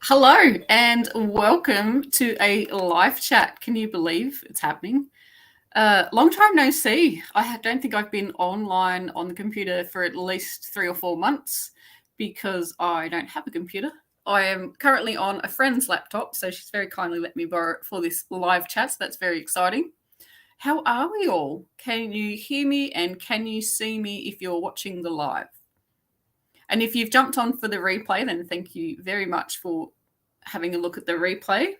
Hello and welcome to a live chat. Can you believe it's happening? Long time no see. Don't think I've been online on the computer for at least 3 or 4 months because I don't have a computer. I am currently on a friend's laptop, so she's very kindly let me borrow it for this live chat. So that's very exciting. How are we all? Can you hear me and can you see me if you're watching the live? And if you've jumped on for the replay, then thank you very much for having a look at the replay.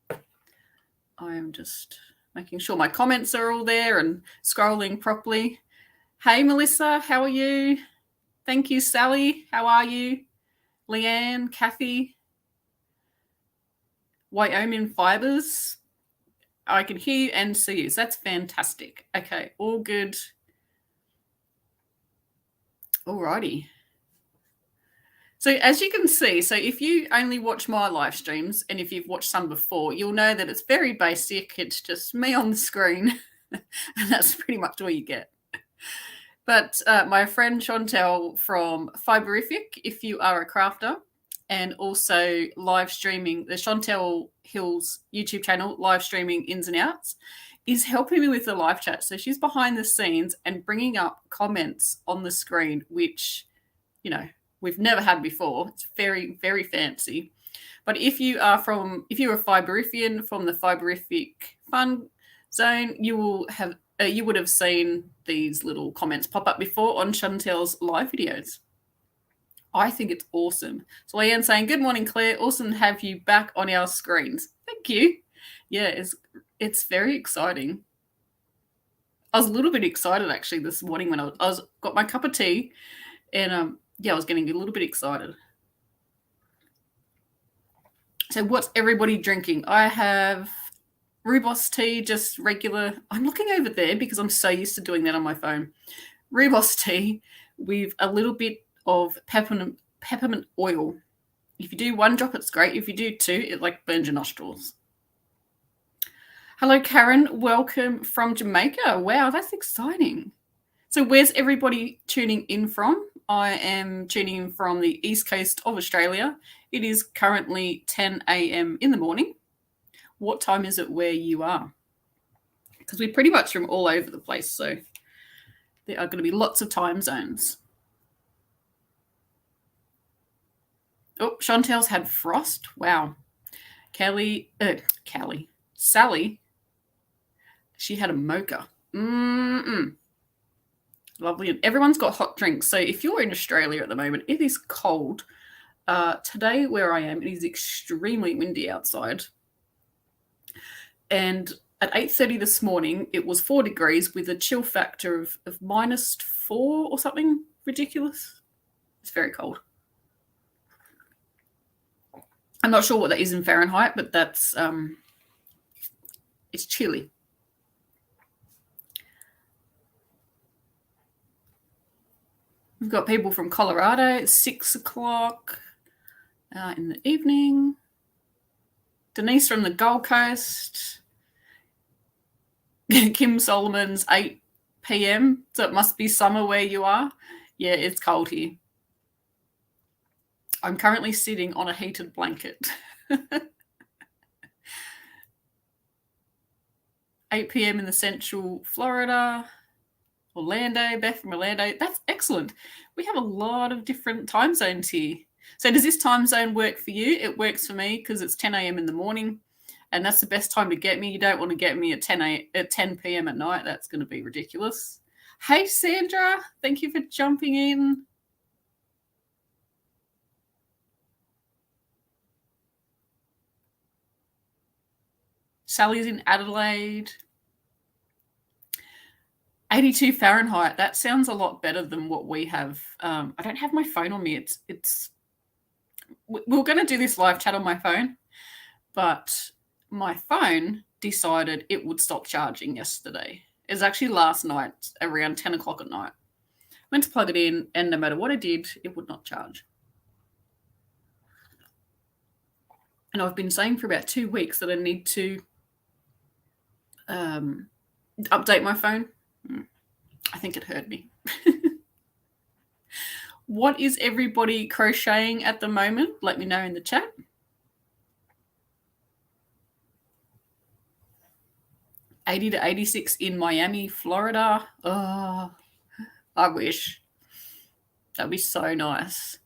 I am just making sure my comments are all there and scrolling properly. Hey, Melissa, how are you? Thank you, Sally. How are you? Leanne, Kathy, Wyoming Fibers. I can hear you and see you. So that's fantastic. Okay, all good. Alrighty. So as you can see, so if you only watch my live streams and if you've watched some before, you'll know that it's very basic. It's just me on the screen and that's pretty much all you get. But my friend Chantelle from Fiberific, if you are a crafter, and also live streaming, the Chantelle Hills YouTube channel, live streaming ins and outs, is helping me with the live chat. So she's behind the scenes and bringing up comments on the screen, which, you know, we've never had before. It's very, very fancy. But if you're a Fiberifian from the Fiberific Fun Zone, you would have seen these little comments pop up before on Chantelle's live videos. I think it's awesome. So Leanne saying, good morning, Claire. Awesome to have you back on our screens. Thank you. Yeah, it's very exciting. I was a little bit excited actually this morning when I got my cup of tea and I was getting a little bit excited. So what's everybody drinking? I have rooibos tea, just regular. I'm looking over there because I'm so used to doing that on my phone. Rooibos tea with a little bit of peppermint oil. If you do 1 drop, it's great. If you do 2, it like burns your nostrils. Hello, Karen. Welcome from Jamaica. Wow, that's exciting. So where's everybody tuning in from? I am tuning in from the east coast of Australia. It is currently 10 a.m. in the morning. What time is it where you are? Because we're pretty much from all over the place, so there are going to be lots of time zones. Oh, Chantelle's had frost. Wow. Sally, she had a mocha. Lovely. And everyone's got hot drinks. So if you're in Australia at the moment, it is cold. Today where I am, it is extremely windy outside. And at 8:30 this morning, it was 4 degrees with a chill factor of -4 or something ridiculous. It's very cold. I'm not sure what that is in Fahrenheit, but that's it's chilly. We've got people from Colorado. It's 6 o'clock in the evening. Denise from the Gold Coast. Kim Solomon's 8 p.m. So it must be summer where you are. Yeah, it's cold here. I'm currently sitting on a heated blanket. 8 p.m. in the Central Florida. Orlando, Beth from Orlando. That's excellent. We have a lot of different time zones here. So does this time zone work for you? It works for me because it's 10 a.m. in the morning, and that's the best time to get me. You don't want to get me at 10 p.m. at night. That's going to be ridiculous. Hey, Sandra. Thank you for jumping in. Sally's in Adelaide. 82 Fahrenheit. That sounds a lot better than what we have. I don't have my phone on me. We were going to do this live chat on my phone, but my phone decided it would stop charging yesterday. It was actually last night around 10 o'clock at night. Went to plug it in, and no matter what I did, it would not charge. And I've been saying for about 2 weeks that I need to update my phone. I think it hurt me. What is everybody crocheting at the moment? Let me know in the chat. 80 to 86 in Miami, Florida. Oh, I wish. That'd be so nice.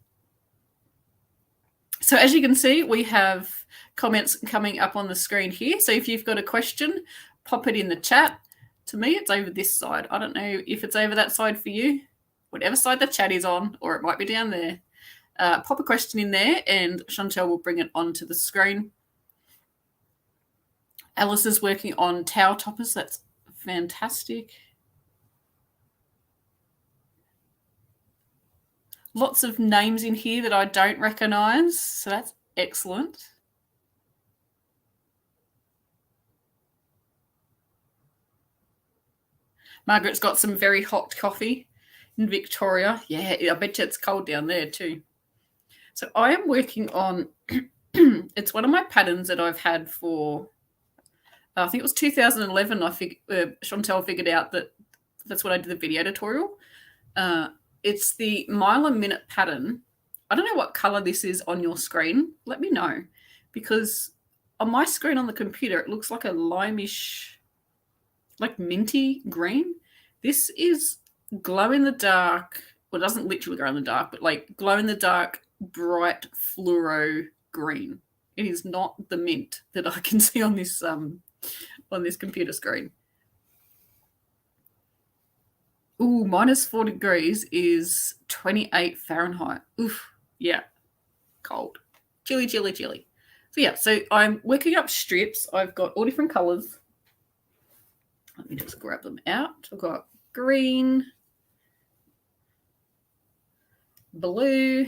So as you can see, we have comments coming up on the screen here. So if you've got a question, pop it in the chat. To me, it's over this side. I don't know if it's over that side for you. Whatever side the chat is on, or it might be down there. Pop a question in there and Chantelle will bring it onto the screen. Alice is working on towel toppers. That's fantastic. Lots of names in here that I don't recognise, so that's excellent. Margaret's got some very hot coffee in Victoria. Yeah, I bet you it's cold down there too. So I am working on, it's one of my patterns that I've had for, I think it was 2011. Chantelle figured out that that's when I did the video tutorial. It's the mile a minute pattern. I don't know what color this is on your screen. Let me know, because on my screen on the computer, it looks like a limeish, like minty green. This is glow in the dark. Well, it doesn't literally glow in the dark, but like glow in the dark, bright fluoro green. It is not the mint that I can see on this computer screen. Ooh, minus 4 degrees is 28 Fahrenheit. Oof, yeah, cold. Chilly, chilly, chilly. So yeah, so I'm working up strips. I've got all different colors. Let me just grab them out. I've got green, blue.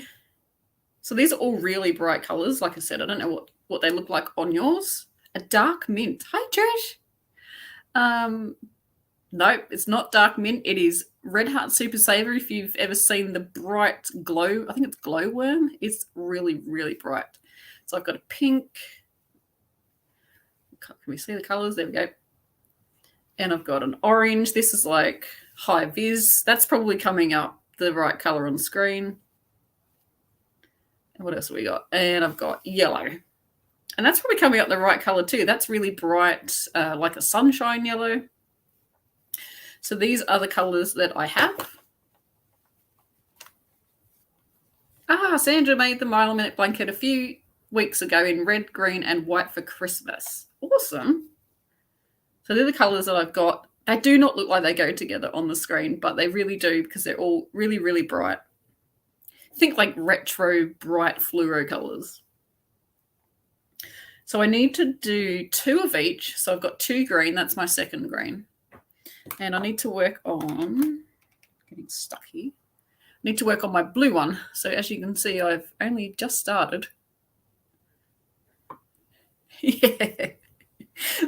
So these are all really bright colors. Like I said, I don't know what they look like on yours. A dark mint. Hi, Trish. Nope, it's not dark mint. It is Red Heart Super Saver. If you've ever seen the bright glow, I think it's glowworm. It's really, really bright. So I've got a pink. Can we see the colors? There we go. And I've got an orange. This is like high vis. That's probably coming up the right color on screen. And what else have we got? And I've got yellow. And that's probably coming up the right color too. That's really bright, like a sunshine yellow. So these are the colors that I have. Sandra made the mile a minute blanket a few weeks ago in red, green, and white for Christmas. Awesome. So they're the colors that I've got. They do not look like they go together on the screen, but they really do, because they're all really, really bright. Think like retro, bright fluoro colors. So I need to do 2 of each. So I've got 2 green. That's my second green. And I need to work on, getting stuck here, I need to work on my blue one. So as you can see, I've only just started. Yeah,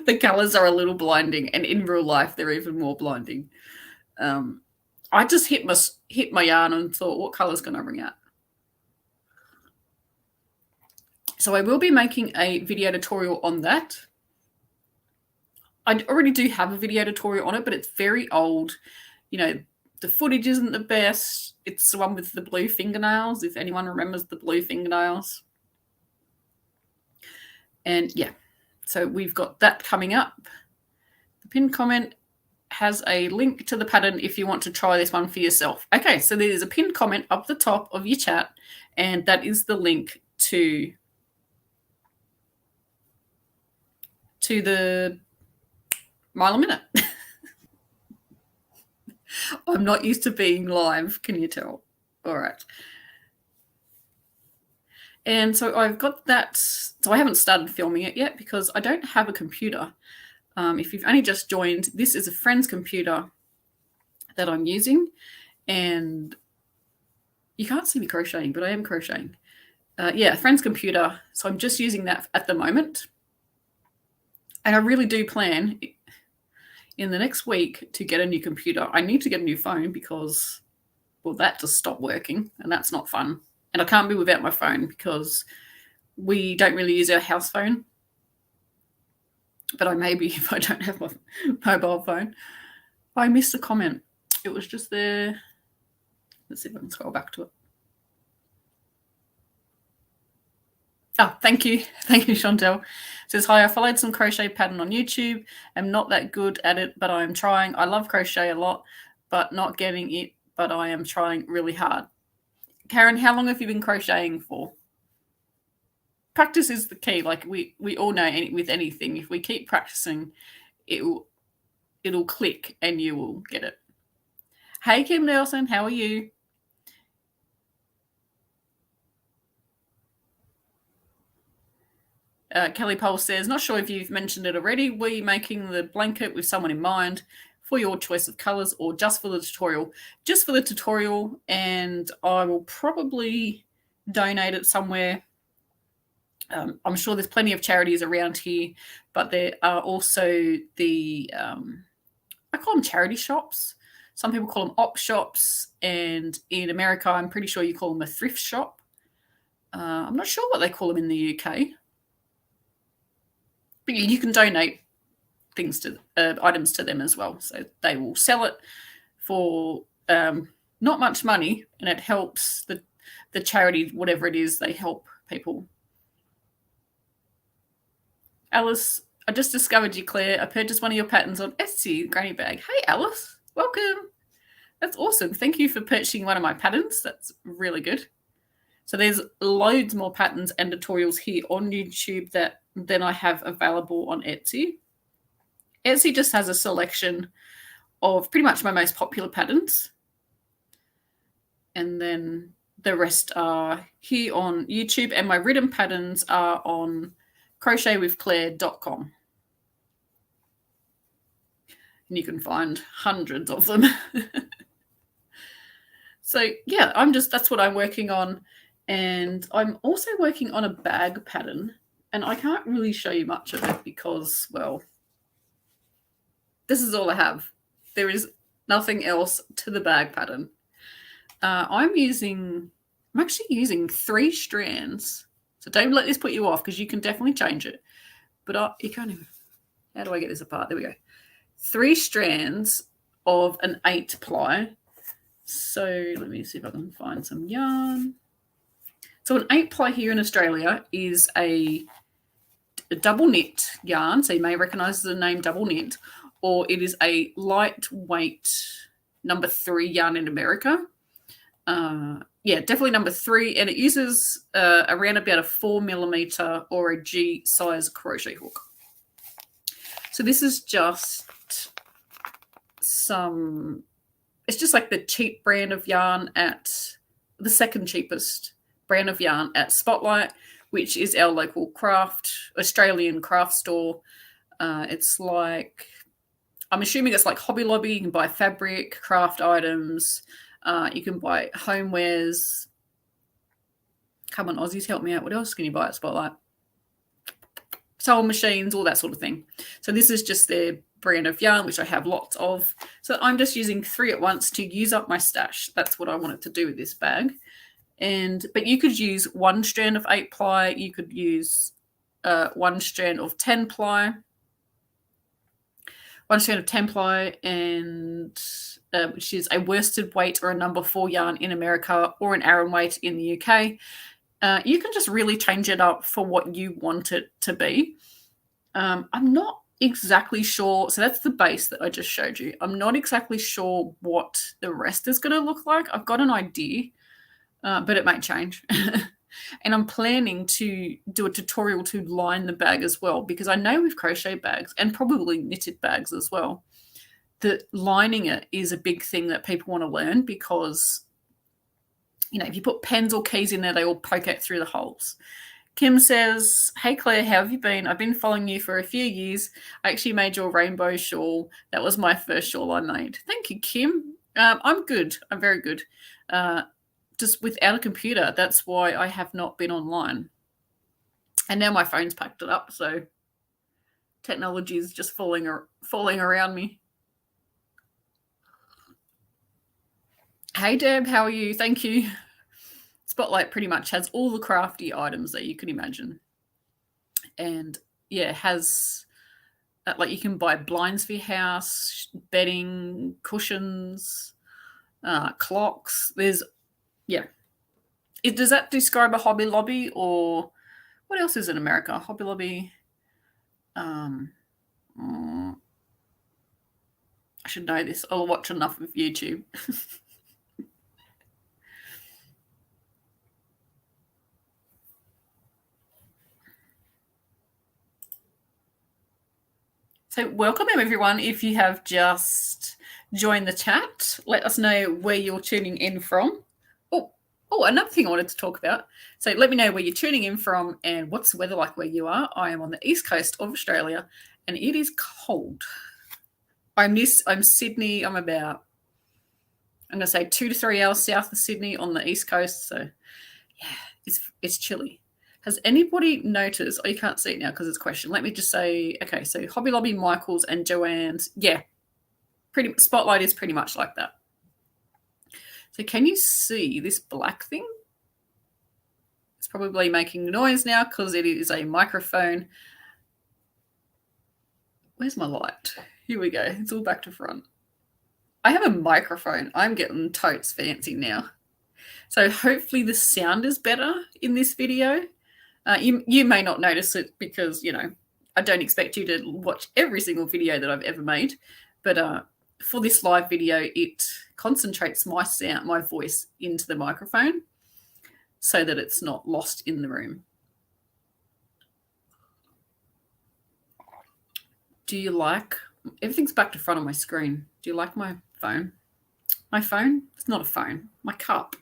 the colours are a little blinding, and in real life, they're even more blinding. I just hit my yarn and thought, what colours can I bring out? So I will be making a video tutorial on that. I already do have a video tutorial on it, but it's very old. You know, the footage isn't the best. It's the one with the blue fingernails, if anyone remembers the blue fingernails. And yeah, so we've got that coming up. The pinned comment has a link to the pattern if you want to try this one for yourself. Okay, so there's a pinned comment up the top of your chat, and that is the link to the mile a minute. I'm not used to being live, can you tell? All right. And so I've got that. So I haven't started filming it yet because I don't have a computer. If you've only just joined, this is a friend's computer that I'm using. And you can't see me crocheting, but I am crocheting. Yeah, a friend's computer. So I'm just using that at the moment. And I really do plan in the next week to get a new computer. I need to get a new phone because, well, that just stopped working, and that's not fun. And I can't be without my phone because we don't really use our house phone. But I may be if I don't have my mobile phone. I missed a comment. It was just there. Let's see if I can scroll back to it. Oh, thank you. Thank you, Chantelle. Says, hi, I followed some crochet pattern on YouTube. I'm not that good at it, but I am trying. I love crochet a lot, but not getting it, but I am trying really hard. Karen, how long have you been crocheting for? Practice is the key. Like we all know with anything, if we keep practicing, it'll click and you will get it. Hey, Kim Nelson, how are you? Kelly Pole says, not sure if you've mentioned it already. Were you making the blanket with someone in mind for your choice of colours or just for the tutorial? Just for the tutorial, and I will probably donate it somewhere. I'm sure there's plenty of charities around here, but there are also the, I call them charity shops. Some people call them op shops, and in America, I'm pretty sure you call them a thrift shop. I'm not sure what they call them in the UK. But you can donate things to items to them as well. So they will sell it for not much money, and it helps the charity, whatever it is, they help people. Alice, I just discovered you, Claire. I purchased one of your patterns on Etsy, Granny Bag. Hey, Alice, welcome. That's awesome. Thank you for purchasing one of my patterns. That's really good. So there's loads more patterns and tutorials here on YouTube than I have available on Etsy. Etsy just has a selection of pretty much my most popular patterns. And then the rest are here on YouTube, and my written patterns are on crochetwithclaire.com. And you can find hundreds of them. So yeah, that's what I'm working on. And I'm also working on a bag pattern, and I can't really show you much of it because, well, this is all I have. There is nothing else to the bag pattern. I'm actually using 3 strands. So don't let this put you off, because you can definitely change it. But you can't even, how do I get this apart? There we go. 3 strands of an 8 ply. So let me see if I can find some yarn. So an 8 ply here in Australia is a double knit yarn. So you may recognize the name double knit, or it is a lightweight number 3 yarn in America. Yeah, definitely number 3, and it uses around about a 4mm or a G size crochet hook. So this is just it's just like the cheap brand of yarn the second cheapest brand of yarn at Spotlight, which is our local Australian craft store. It's like, I'm assuming it's like Hobby Lobby. You can buy fabric, craft items. You can buy homewares. Come on, Aussies, help me out. What else can you buy at Spotlight? Sewing machines, all that sort of thing. So this is just their brand of yarn, which I have lots of. So I'm just using 3 at once to use up my stash. That's what I wanted to do with this bag. But you could use 1 strand of 8 ply. You could use 1 strand of 10 ply. 1 strand of 10 ply, and which is a worsted weight or a number 4 yarn in America, or an Aran weight in the UK. You can just really change it up for what you want it to be. I'm not exactly sure. So that's the base that I just showed you. I'm not exactly sure what the rest is going to look like. I've got an idea, but it might change. And I'm planning to do a tutorial to line the bag as well, because I know with crochet bags, and probably knitted bags as well, that lining it is a big thing that people want to learn, because, you know, if you put pens or keys in there, they all poke out through the holes. Kim says, hey, Claire, how have you been? I've been following you for a few years. I actually made your rainbow shawl. That was my first shawl I made. Thank you, Kim. I'm good. I'm very good. Just without a computer, that's why I have not been online. And now my phone's packed it up, so technology is just falling around me. Hey, Deb, how are you? Thank you. Spotlight pretty much has all the crafty items that you can imagine. And, yeah, it has, like, you can buy blinds for your house, bedding, cushions, clocks. Does that describe a Hobby Lobby, or What else is in America? Hobby Lobby. I should know this. I'll watch enough of YouTube. So welcome everyone. If you have just joined the chat, let us know where you're tuning in from. Oh, another thing I wanted to talk about. So let me know where you're tuning in from and what's the weather like where you are. I am on the east coast of Australia and it is cold. I'm Sydney. I'm going to say 2 to 3 hours south of Sydney on the east coast. So yeah, it's chilly. Has anybody noticed? Oh, you can't see it now because it's a question. Let me just say, okay, so Hobby Lobby, Michael's, and Joanne's. Yeah, Spotlight is pretty much like that. So can you see this black thing? It's probably making noise now because it is a microphone. Where's my light? Here we go. It's all back to front. I have a microphone. I'm getting totes fancy now. So hopefully the sound is better in this video. You may not notice it because, you know, I don't expect you to watch every single video that I've ever made. But for this live video, it concentrates my voice into the microphone so that it's not lost in the room. Do you like... Everything's back to front on my screen. Do you like my phone? My phone? It's not a phone. My cup.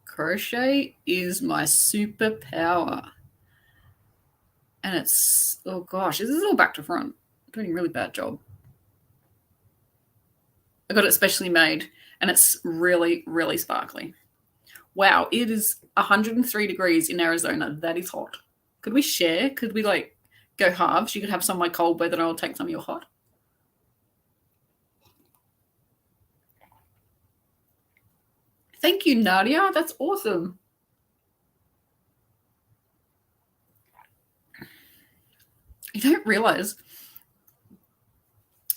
Crochet is my superpower. And it's, oh gosh, this is all back to front. I'm doing a really bad job. I got it specially made and it's really, really sparkly. Wow, it is 103 degrees in Arizona. That is hot. Could we share? Could we like go halves? You could have some of my cold weather and I'll take some of your hot. Thank you, Nadia. That's awesome. You don't realize.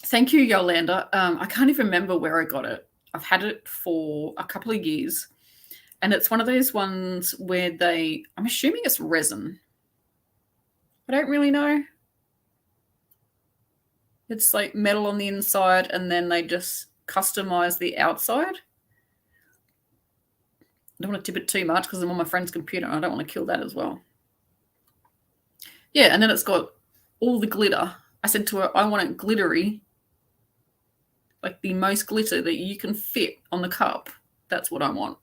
Thank you, Yolanda. I can't even remember where I got it. I've had it for a couple of years. And it's one of those ones where I'm assuming it's resin. I don't really know. It's like metal on the inside and then they just customize the outside. I don't want to tip it too much because I'm on my friend's computer and I don't want to kill that as well. Yeah, and then it's got all the glitter. I said to her, I want it glittery, like the most glitter that you can fit on the cup. That's what I want.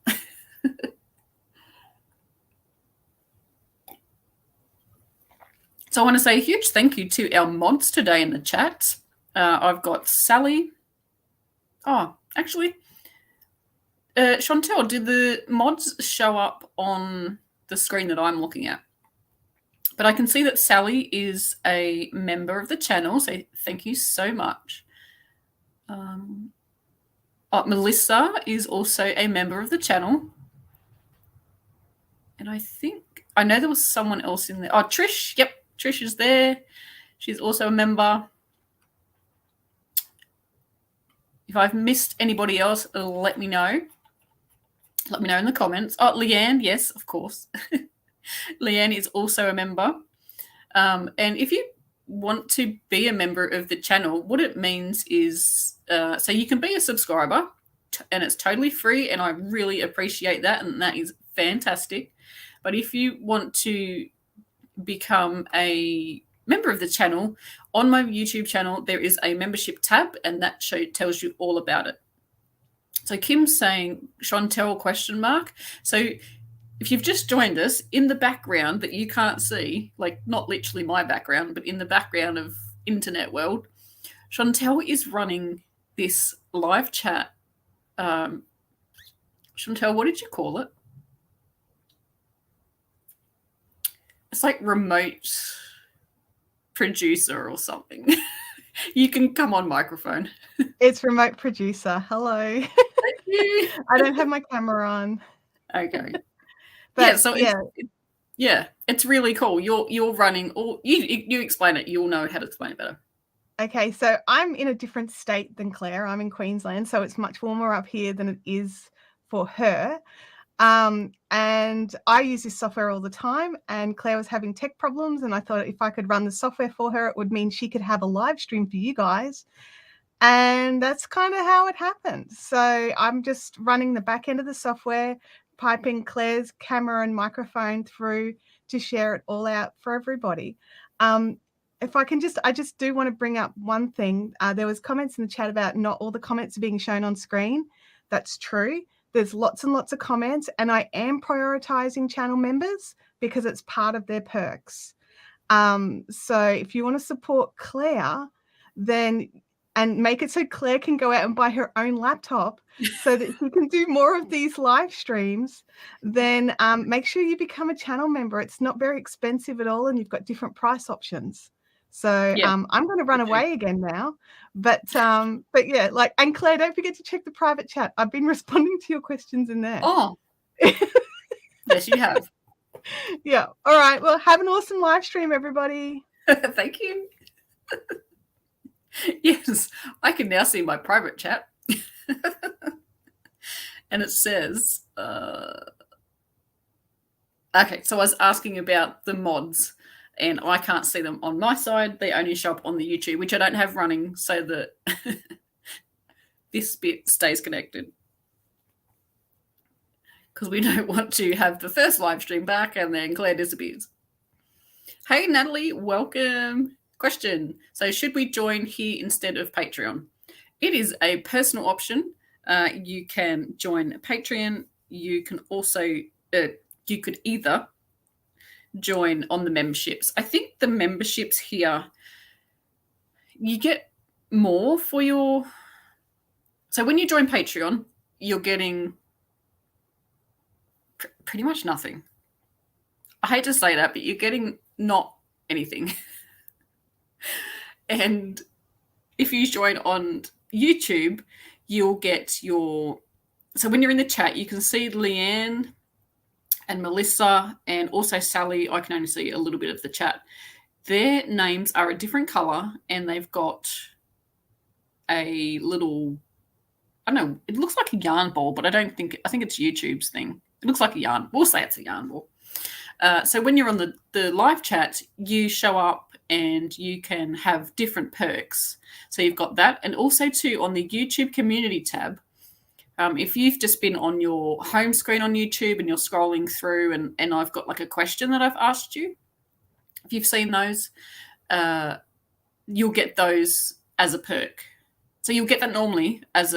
So I want to say a huge thank you to our mods today in the chat. I've got Sally. Oh, actually, Chantelle, did the mods show up on the screen that I'm looking at? But I can see that Sally is a member of the channel, so thank you so much. Melissa is also a member of the channel. And I know there was someone else in there. Oh, Trish. Yep, Trish is there. She's also a member. If I've missed anybody else, let me know. Let me know in the comments. Oh, Leanne, yes, of course. Leanne is also a member. And if you want to be a member of the channel, what it means is, so you can be a subscriber and it's totally free and I really appreciate that and that is fantastic. But if you want to become a member of the channel, on my YouTube channel, there is a membership tab and that tells you all about it. So Kim's saying, Chantelle ? So if you've just joined us, in the background that you can't see, like not literally my background, but in the background of internet world, Chantelle is running this live chat. Chantelle, what did you call it? It's like remote producer or something. You can come on microphone. It's remote producer. Hello. Thank you. I don't have my camera on. Okay. But yeah, so it's really cool. You're running all you explain it, you'll know how to explain it better. Okay, so I'm in a different state than Claire. I'm in Queensland, so it's much warmer up here than it is for her. And I use this software all the time, and Claire was having tech problems, and I thought if I could run the software for her, it would mean she could have a live stream for you guys. And that's kind of how it happened. So I'm just running the back end of the software, piping Claire's camera and microphone through to share it all out for everybody. If I can I just do want to bring up one thing. There was comments in the chat about not all the comments are being shown on screen. That's true. There's lots and lots of comments, and I am prioritizing channel members because it's part of their perks. So if you want to support Claire, then and make it so Claire can go out and buy her own laptop so that she can do more of these live streams, then make sure you become a channel member. It's not very expensive at all, and you've got different price options. So Yeah. I'm going to run away again now, but yeah, like, and Claire, don't forget to check the private chat. I've been responding to your questions in there. Oh, yes, you have. Yeah. All right. Well, have an awesome live stream, everybody. Thank you. Yes, I can now see my private chat. And it says, okay, so I was asking about the mods, and I can't see them on my side. They only show up on the YouTube, which I don't have running, so that this bit stays connected. Because we don't want to have the first live stream back and then Claire disappears. Hey, Natalie, welcome. Question. So should we join here instead of Patreon? It is a personal option. You can join Patreon. You can also, you could either join on the memberships. I think the memberships here, you get more for your... So when you join Patreon, you're getting pretty much nothing. I hate to say that, but you're getting not anything. And if you join on YouTube, you'll get your... So when you're in the chat, you can see Leanne and Melissa and also Sally. I can only see a little bit of the chat. Their names are a different color, and they've got a little... I don't know, it looks like a yarn ball, but I think it's YouTube's thing. It looks like a yarn. We'll say it's a yarn ball. So when you're on the live chat, you show up and you can have different perks. So you've got that. And also too, on the YouTube community tab, if you've just been on your home screen on YouTube and you're scrolling through and I've got like a question that I've asked you, if you've seen those, you'll get those as a perk. So you'll get that normally as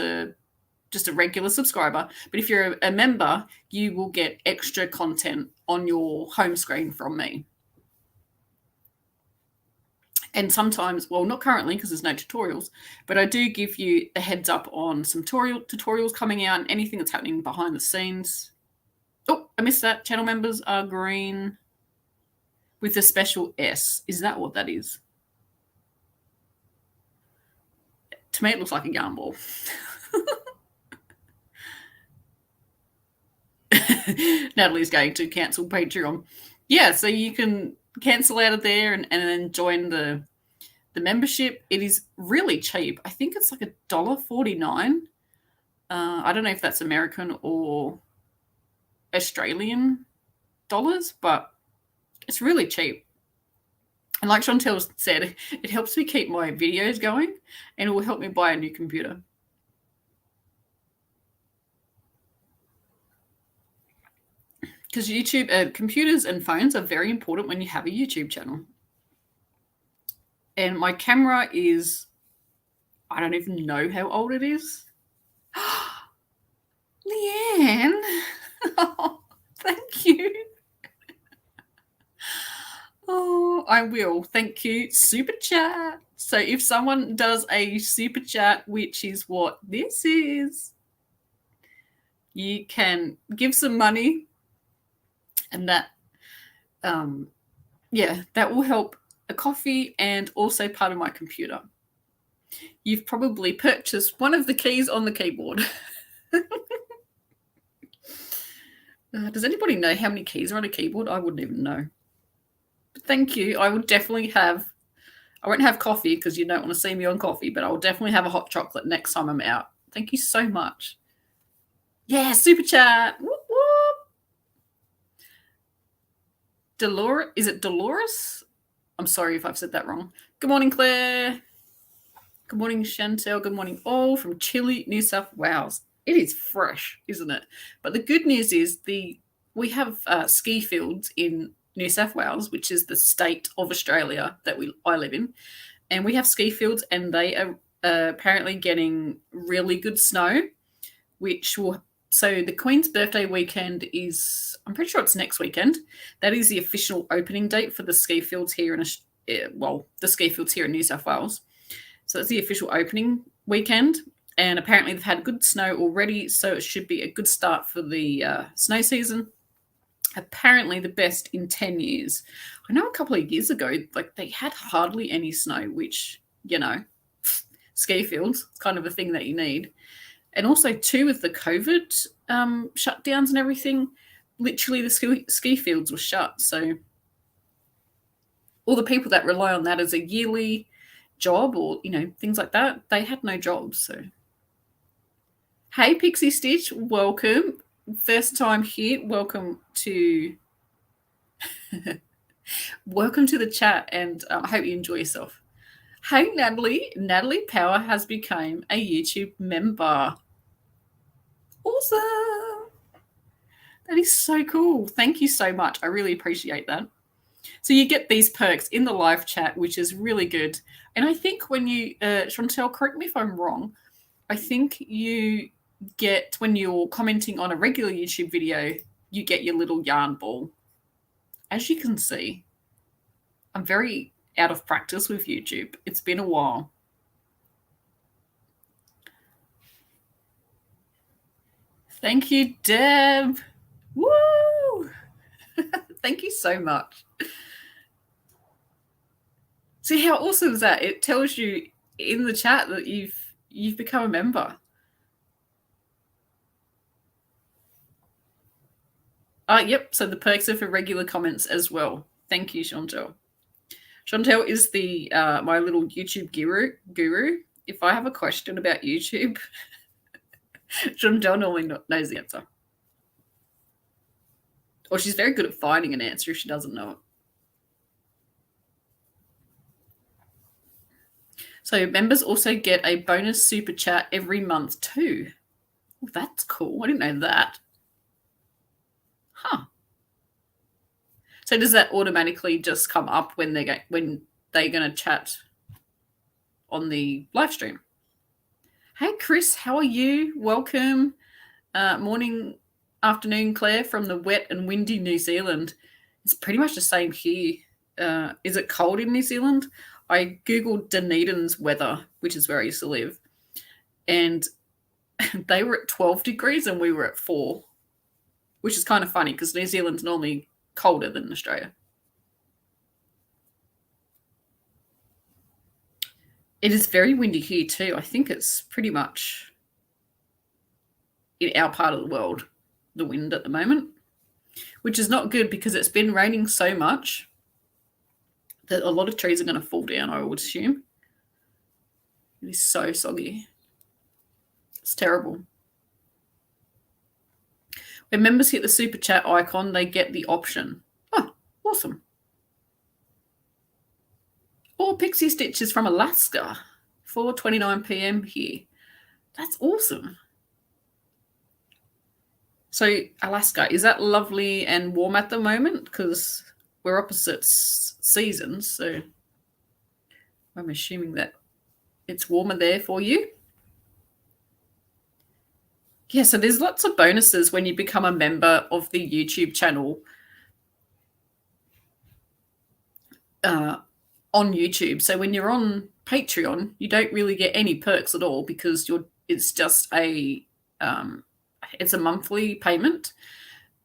just a regular subscriber. But if you're a member, you will get extra content on your home screen from me. And sometimes, well, not currently because there's no tutorials, but I do give you a heads up on some tutorials coming out and anything that's happening behind the scenes. Oh, I missed that. Channel members are green with a special S. Is that what that is? To me, it looks like a yarn ball. Natalie's going to cancel Patreon. Yeah, so you can cancel out of there and then join the membership. It is really cheap. I think it's like $1.49. I don't know if that's American or Australian dollars, but it's really cheap. And like Chantelle said, it helps me keep my videos going, and it will help me buy a new computer. Because YouTube, computers and phones are very important when you have a YouTube channel. And my camera is, I don't even know how old it is. Leanne, oh, thank you. Oh, I will. Thank you. Super chat. So if someone does a super chat, which is what this is, you can give some money, and that, yeah, that will help a coffee and also part of my computer. You've probably purchased one of the keys on the keyboard. Does anybody know how many keys are on a keyboard? I wouldn't even know. But thank you. I will definitely have, I won't have coffee because you don't want to see me on coffee, but I'll definitely have a hot chocolate next time I'm out. Thank you so much. Yeah, super chat. Whoop, whoop. Dolores. Is it Dolores? I'm sorry if I've said that wrong. Good morning, Claire. Good morning, Chantelle. Good morning, all from Chile, New South Wales. It is fresh, isn't it? But the good news is we have ski fields in New South Wales, which is the state of Australia that I live in, and we have ski fields, and they are apparently getting really good snow, which will. So the Queen's birthday weekend is, I'm pretty sure it's next weekend. That is the official opening date for the ski fields here in the ski fields here in New South Wales. So that's the official opening weekend, and apparently they've had good snow already, so it should be a good start for the snow season. Apparently the best in 10 years. I know a couple of years ago, like they had hardly any snow, which, ski fields, it's kind of a thing that you need. And also too, with the COVID shutdowns and everything, literally the ski fields were shut. So all the people that rely on that as a yearly job or, things like that, they had no jobs. So, hey, Pixie Stitch, welcome. First time here. Welcome to the chat, and I hope you enjoy yourself. Hey, Natalie. Natalie Power has become a YouTube member. Awesome. That is so cool. Thank you so much. I really appreciate that. So you get these perks in the live chat, which is really good. And I think when you, Chantelle, correct me if I'm wrong, I think you get, when you're commenting on a regular YouTube video, you get your little yarn ball. As you can see, I'm very out of practice with YouTube. It's been a while. Thank you, Deb. Woo! Thank you so much. See how awesome is that? It tells you in the chat that you've become a member. Yep. So the perks are for regular comments as well. Thank you, Chantelle. Chantelle is the my little YouTube guru. If I have a question about YouTube, Chantelle normally knows the answer. Or she's very good at finding an answer if she doesn't know it. So members also get a bonus super chat every month too. Well, that's cool. I didn't know that. Huh. So does that automatically just come up when they're going to chat on the live stream? Hey, Chris, how are you? Welcome. Morning, afternoon, Claire, from the wet and windy New Zealand. It's pretty much the same here. Is it cold in New Zealand? I Googled Dunedin's weather, which is where I used to live, and they were at 12 degrees and we were at 4, which is kind of funny because New Zealand's normally colder than Australia. It is very windy here too. I think it's pretty much in our part of the world, the wind at the moment, which is not good because it's been raining so much that a lot of trees are going to fall down, I would assume. It is so soggy. It's terrible. When members hit the super chat icon, they get the option. Oh, awesome. Or Pixie Stitches from Alaska, 4:29 p.m. here. That's awesome. So Alaska, is that lovely and warm at the moment? Because we're opposite seasons, so I'm assuming that it's warmer there for you. Yeah, so there's lots of bonuses when you become a member of the YouTube channel on YouTube. So when you're on Patreon, you don't really get any perks at all because it's just it's a monthly payment,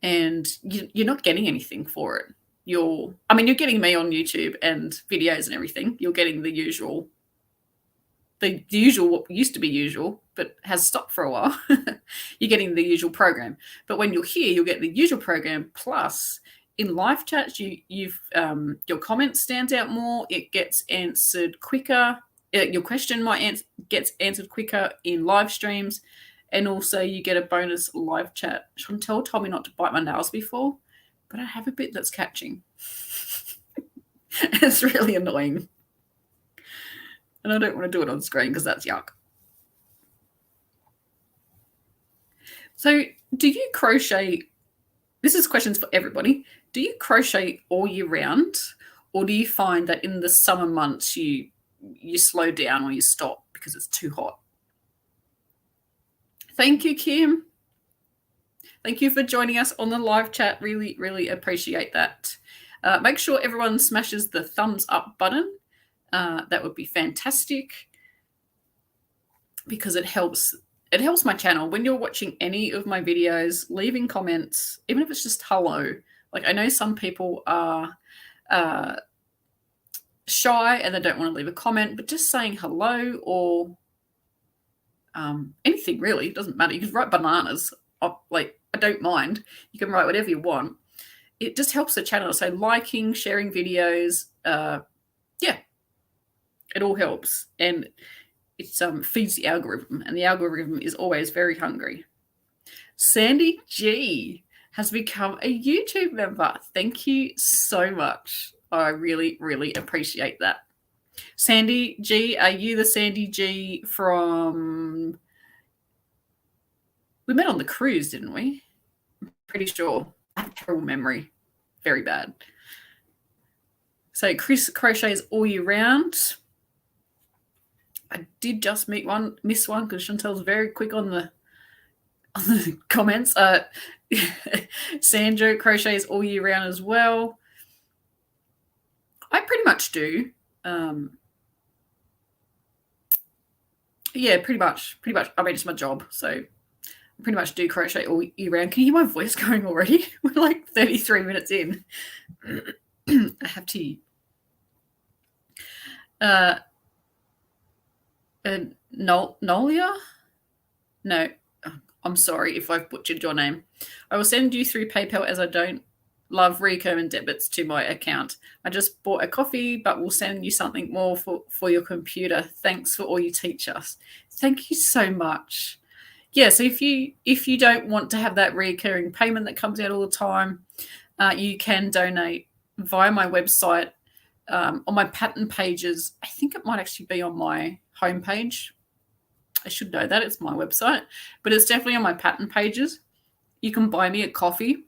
and you're not getting anything for it. You're getting me on YouTube and videos and everything. You're getting the usual what used to be usual, but has stopped for a while. You're getting the usual program. But when you're here, you'll get the usual program. Plus, in live chats, your comment stands out more. It gets answered quicker. Your question gets answered quicker in live streams. And also you get a bonus live chat. Chantelle told me not to bite my nails before, but I have a bit that's catching. It's really annoying. And I don't want to do it on screen because that's yuck. So do you crochet? This is questions for everybody. Do you crochet all year round, or do you find that in the summer months you slow down or you stop because it's too hot? Thank you, Kim. Thank you for joining us on the live chat. Really, really appreciate that. Make sure everyone smashes the thumbs up button. That would be fantastic because it helps my channel. When you're watching any of my videos, leaving comments, even if it's just hello. Like, I know some people are shy and they don't want to leave a comment, but just saying hello or anything really, it doesn't matter. You can write bananas. Like, I don't mind. You can write whatever you want. It just helps the channel. So liking, sharing videos, yeah, it all helps. And it feeds the algorithm, and the algorithm is always very hungry. Sandy G has become a YouTube member. Thank you so much. I really, really appreciate that. Sandy G, are you the Sandy G from... We met on the cruise, didn't we? I'm pretty sure. I have terrible memory. Very bad. So Chris crochets all year round. I did just miss one because Chantelle's very quick on the comments. Sandra crochets all year round as well. I pretty much do. Yeah, pretty much. I mean, it's my job, so I pretty much do crochet all year round. Can you hear my voice going already? We're like 33 minutes in. I have to. Nolia? No, I'm sorry if I've butchered your name. I will send you through PayPal as I don't love recurring debits to my account. I just bought a coffee, but we'll send you something more for your computer. Thanks for all you teach us. Thank you so much. Yeah, so if you don't want to have that recurring payment that comes out all the time, you can donate via my website. On my pattern pages, I think it might actually be on my homepage. I should know that, it's my website, but it's definitely on my pattern pages. You can buy me a coffee,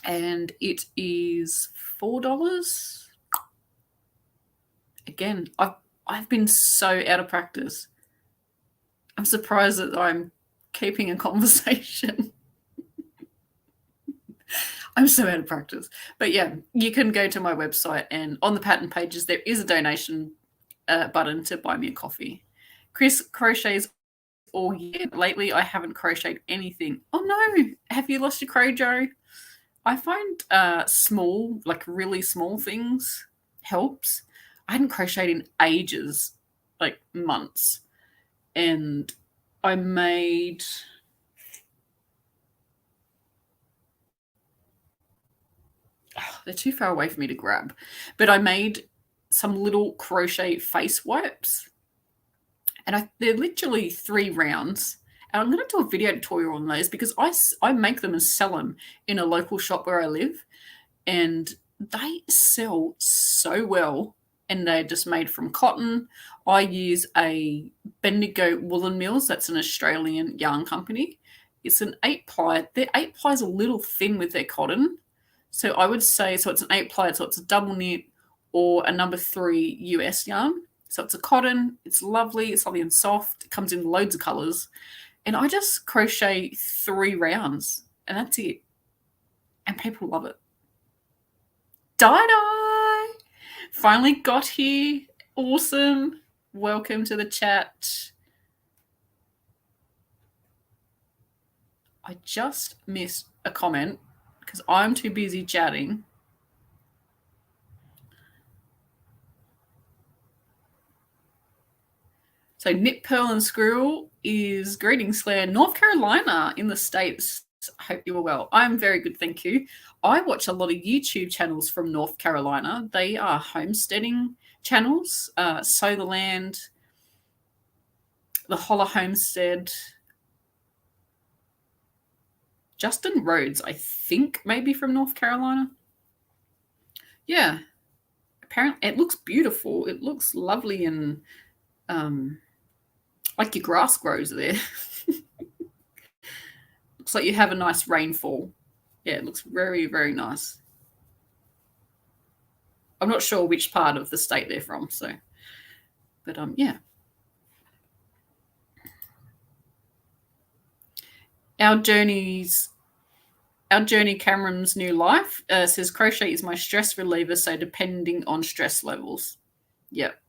and it is $4. Again, I've been so out of practice. I'm surprised that I'm keeping a conversation. I'm so out of practice. But yeah, you can go to my website, and on the pattern pages, there is a donation button to buy me a coffee. Chris crochets all year. Lately, I haven't crocheted anything. Oh no, have you lost your crojo? I find small, like really small things helps. I hadn't crocheted in ages, like months. And I made... they're too far away for me to grab. But I made some little crochet face wipes. And they're literally 3 rounds. And I'm going to do a video tutorial on those because I make them and sell them in a local shop where I live. And they sell so well. And they're just made from cotton. I use a Bendigo Woolen Mills. That's an Australian yarn company. It's an 8-ply. Their 8-ply is a little thin with their cotton. So I would say, so it's an 8-ply, so it's a double knit or a number 3 US yarn. So it's a cotton, it's lovely and soft. It comes in loads of colours. And I just crochet 3 rounds and that's it. And people love it. Die-die! Finally got here. Awesome. Welcome to the chat. I just missed a comment because I'm too busy chatting. So Knit, Purl and Squirrel is greetings, Clare. North Carolina in the States. I hope you are well. I'm very good, thank you. I watch a lot of YouTube channels from North Carolina. They are homesteading channels. Sow the Land, the Holler Homestead. Justin Rhodes, I think, maybe from North Carolina. Yeah. Apparently, it looks beautiful. It looks lovely and like your grass grows there. Looks like you have a nice rainfall. Yeah, it looks very, very nice. I'm not sure which part of the state they're from, so, but yeah. Our journey, Cameron's new life says crochet is my stress reliever. So depending on stress levels, yep.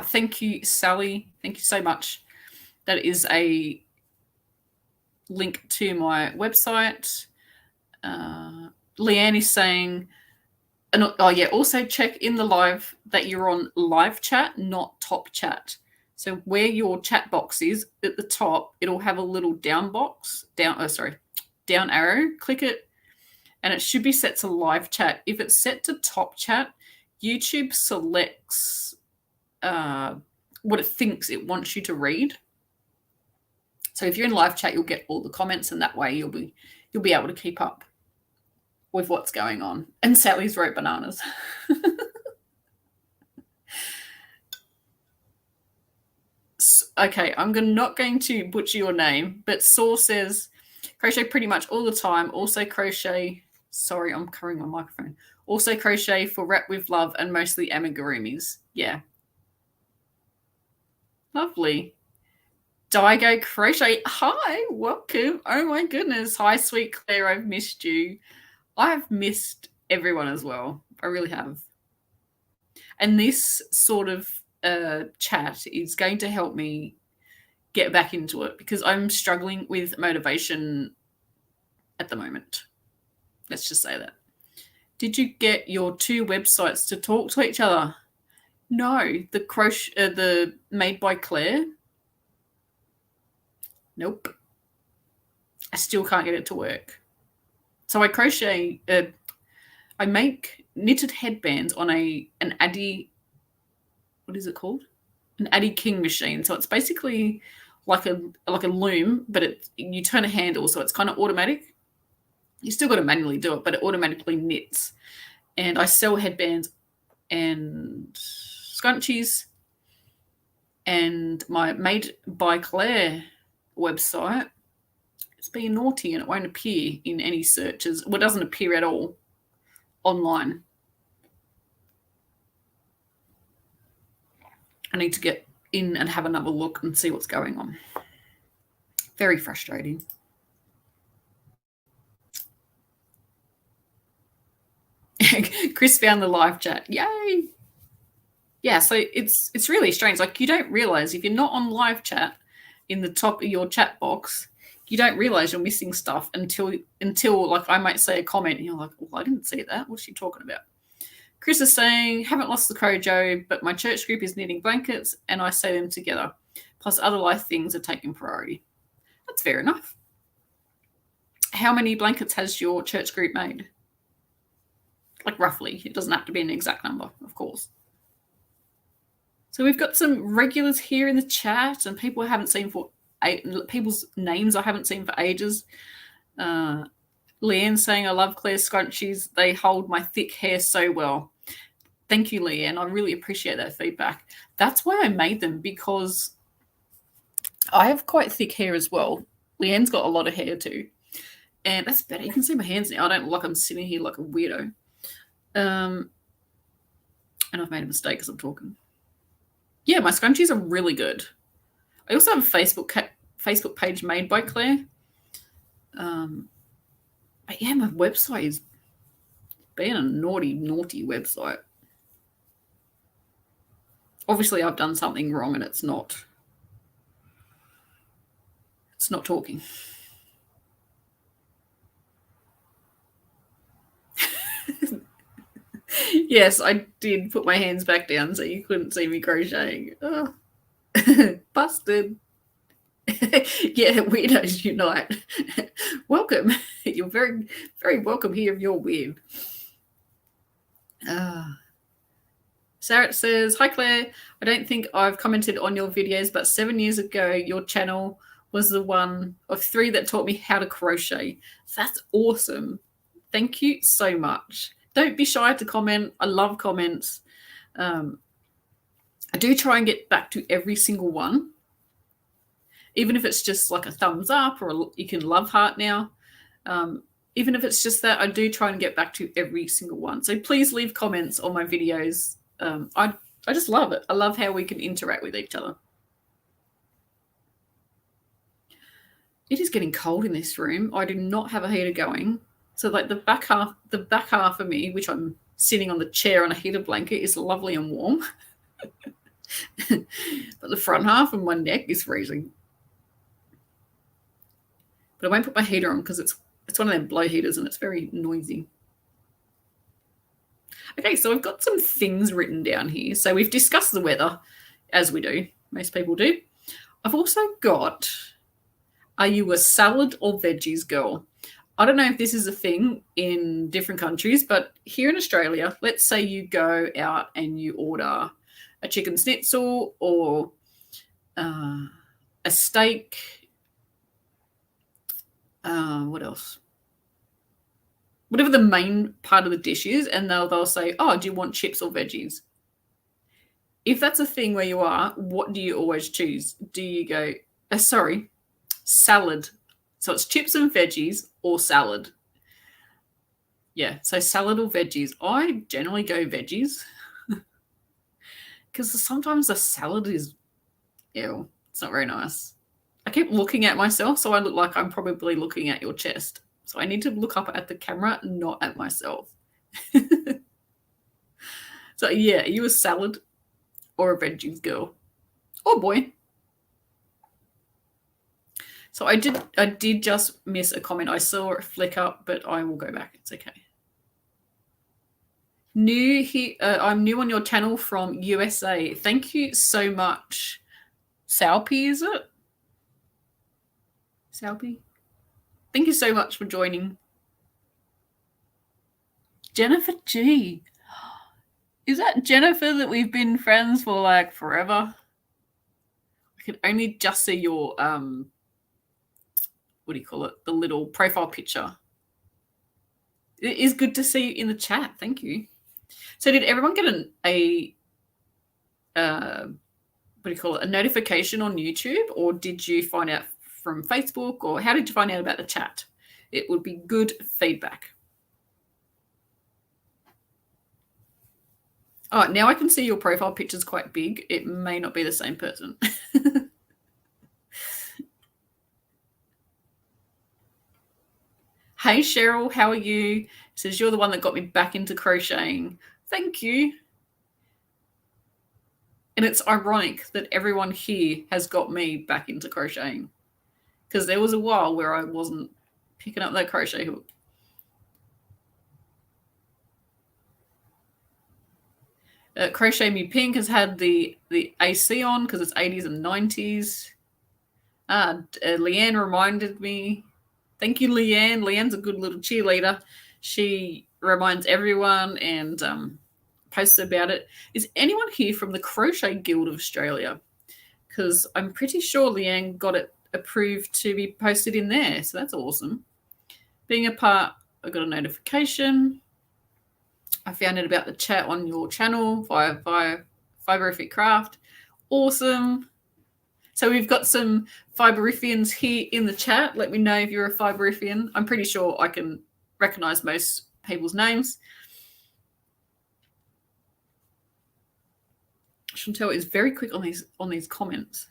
Thank you, Sally. Thank you so much. That is a link to my website. Leanne is saying, also check in the live that you're on live chat, not top chat. So where your chat box is at the top, it'll have a little down arrow. Click it, and it should be set to live chat. If it's set to top chat, YouTube selects what it thinks it wants you to read. So if you're in live chat, you'll get all the comments, and that way you'll be able to keep up with what's going on. And Sally's wrote bananas. Okay, I'm not going to butcher your name, but Saw says crochet pretty much all the time. Also crochet. Sorry, I'm covering my microphone. Also crochet for Wrap with Love and mostly amigurumis. Yeah. Lovely. Daigo Crochet. Hi, welcome. Oh my goodness. Hi, sweet Claire. I've missed you. I've missed everyone as well. I really have. And this sort of chat is going to help me get back into it because I'm struggling with motivation at the moment. Let's just say that. Did you get your two websites to talk to each other? No, the Made by Clare. Nope. I still can't get it to work. So I crochet. I make knitted headbands on an Addy. What is it called? An Addy King machine. So it's basically like a loom, but you turn a handle, so it's kind of automatic. You still got to manually do it, but it automatically knits. And I sell headbands and scrunchies. And my Made by Clare website, it's being naughty and it won't appear in any searches. Well, it doesn't appear at all online. I need to get in and have another look and see what's going on. Very frustrating. Chris found the live chat. Yay! Yeah, so it's really strange. Like, you don't realize if you're not on live chat in the top of your chat box, you don't realize you're missing stuff until like I might say a comment and you're like, well, I didn't see that. What's she talking about? Chris is saying, haven't lost the Kojo, but my church group is knitting blankets and I sew them together. Plus other life things are taking priority. That's fair enough. How many blankets has your church group made? Like roughly. It doesn't have to be an exact number, of course. So we've got some regulars here in the chat and people I haven't seen for people's names I haven't seen for ages. Leanne saying, I love Claire's scrunchies. They hold my thick hair so well. Thank you, Leanne. I really appreciate that feedback. That's why I made them, because I have quite thick hair as well. Leanne's got a lot of hair too. And that's better. You can see my hands now. I don't look like I'm sitting here like a weirdo. And I've made a mistake because I'm talking. Yeah, my scrunchies are really good. I also have a Facebook page Made by Clare. But yeah, my website is being a naughty website. Obviously, I've done something wrong and it's not talking. Yes, I did put my hands back down so you couldn't see me crocheting. Oh. Busted. Yeah, weirdos unite. Welcome. You're very, very welcome here if you're weird. Sarah says, hi Claire, I don't think I've commented on your videos, but 7 years ago your channel was the one of 3 that taught me how to crochet. That's awesome. Thank you so much. Don't be shy to comment. I love comments. I do try and get back to every single one, even if it's just like a thumbs up or you can love heart now. Even if it's just that, I do try and get back to every single one. So please leave comments on my videos. I just love it. I love how we can interact with each other. It is getting cold in this room. I do not have a heater going. So like the back half of me, which I'm sitting on the chair on a heated blanket, is lovely and warm. But the front half of my neck is freezing. But I won't put my heater on because it's one of them blow heaters and it's very noisy. Okay, so I've got some things written down here. So we've discussed the weather, as we do. Most people do. I've also got, are you a salad or veggies girl? I don't know if this is a thing in different countries, but here in Australia, let's say you go out and you order a chicken schnitzel or a steak. What else? Whatever the main part of the dish is, and they'll say, oh, do you want chips or veggies? If that's a thing where you are, what do you always choose? Do you go, salad. So it's chips and veggies or salad. Yeah, so salad or veggies. I generally go veggies because sometimes the salad is, ew, it's not very nice. I keep looking at myself, so I look like I'm probably looking at your chest. So I need to look up at the camera, not at myself. So yeah, are you a salad or a veggies girl? Oh boy. So I did just miss a comment. I saw it flick up, but I will go back. It's okay. New here. I'm new on your channel from USA. Thank you so much. Salpy, is it? Salpy? Thank you so much for joining. Jennifer G. Is that Jennifer that we've been friends for like forever? I can only just see your what do you call it? The little profile picture. It is good to see you in the chat. Thank you. So did everyone get a what do you call it? A notification on YouTube, or did you find out from Facebook, or how did you find out about the chat? It would be good feedback. Oh, now I can see your profile picture's quite big. It may not be the same person. Hey, Cheryl, how are you? It says you're the one that got me back into crocheting. Thank you. And it's ironic that everyone here has got me back into crocheting, because there was a while where I wasn't picking up that crochet hook. Crochet Me Pink has had the AC on because it's 80s and 90s. Leanne reminded me. Thank you, Leanne. Leanne's a good little cheerleader. She reminds everyone and posts about it. Is anyone here from the Crochet Guild of Australia? Because I'm pretty sure Leanne got it approved to be posted in there. So that's awesome. Being a part, I got a notification. I found out about the chat on your channel via Fiberific Craft. Awesome. So we've got some Fiberifians here in the chat. Let me know if you're a Fiberifian. I'm pretty sure I can recognize most people's names. Chantelle is very quick on these comments.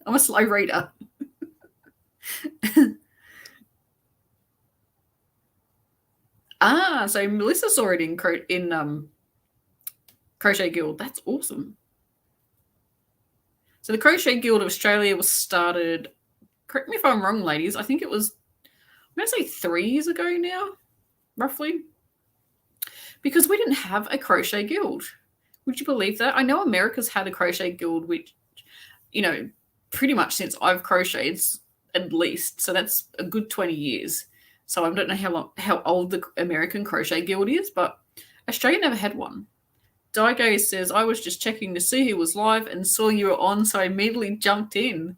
I'm a slow reader. So Melissa saw it in Crochet Guild. That's awesome. So the Crochet Guild of Australia was started, correct me if I'm wrong, ladies, I think it was, I'm going to say 3 years ago now, roughly, because we didn't have a Crochet Guild. Would you believe that? I know America's had a Crochet Guild, which, you know, pretty much since I've crocheted at least. So that's a good 20 years. So I don't know how old the American Crochet Guild is, but Australia never had one. Daigo says, I was just checking to see who was live and saw you were on, so I immediately jumped in.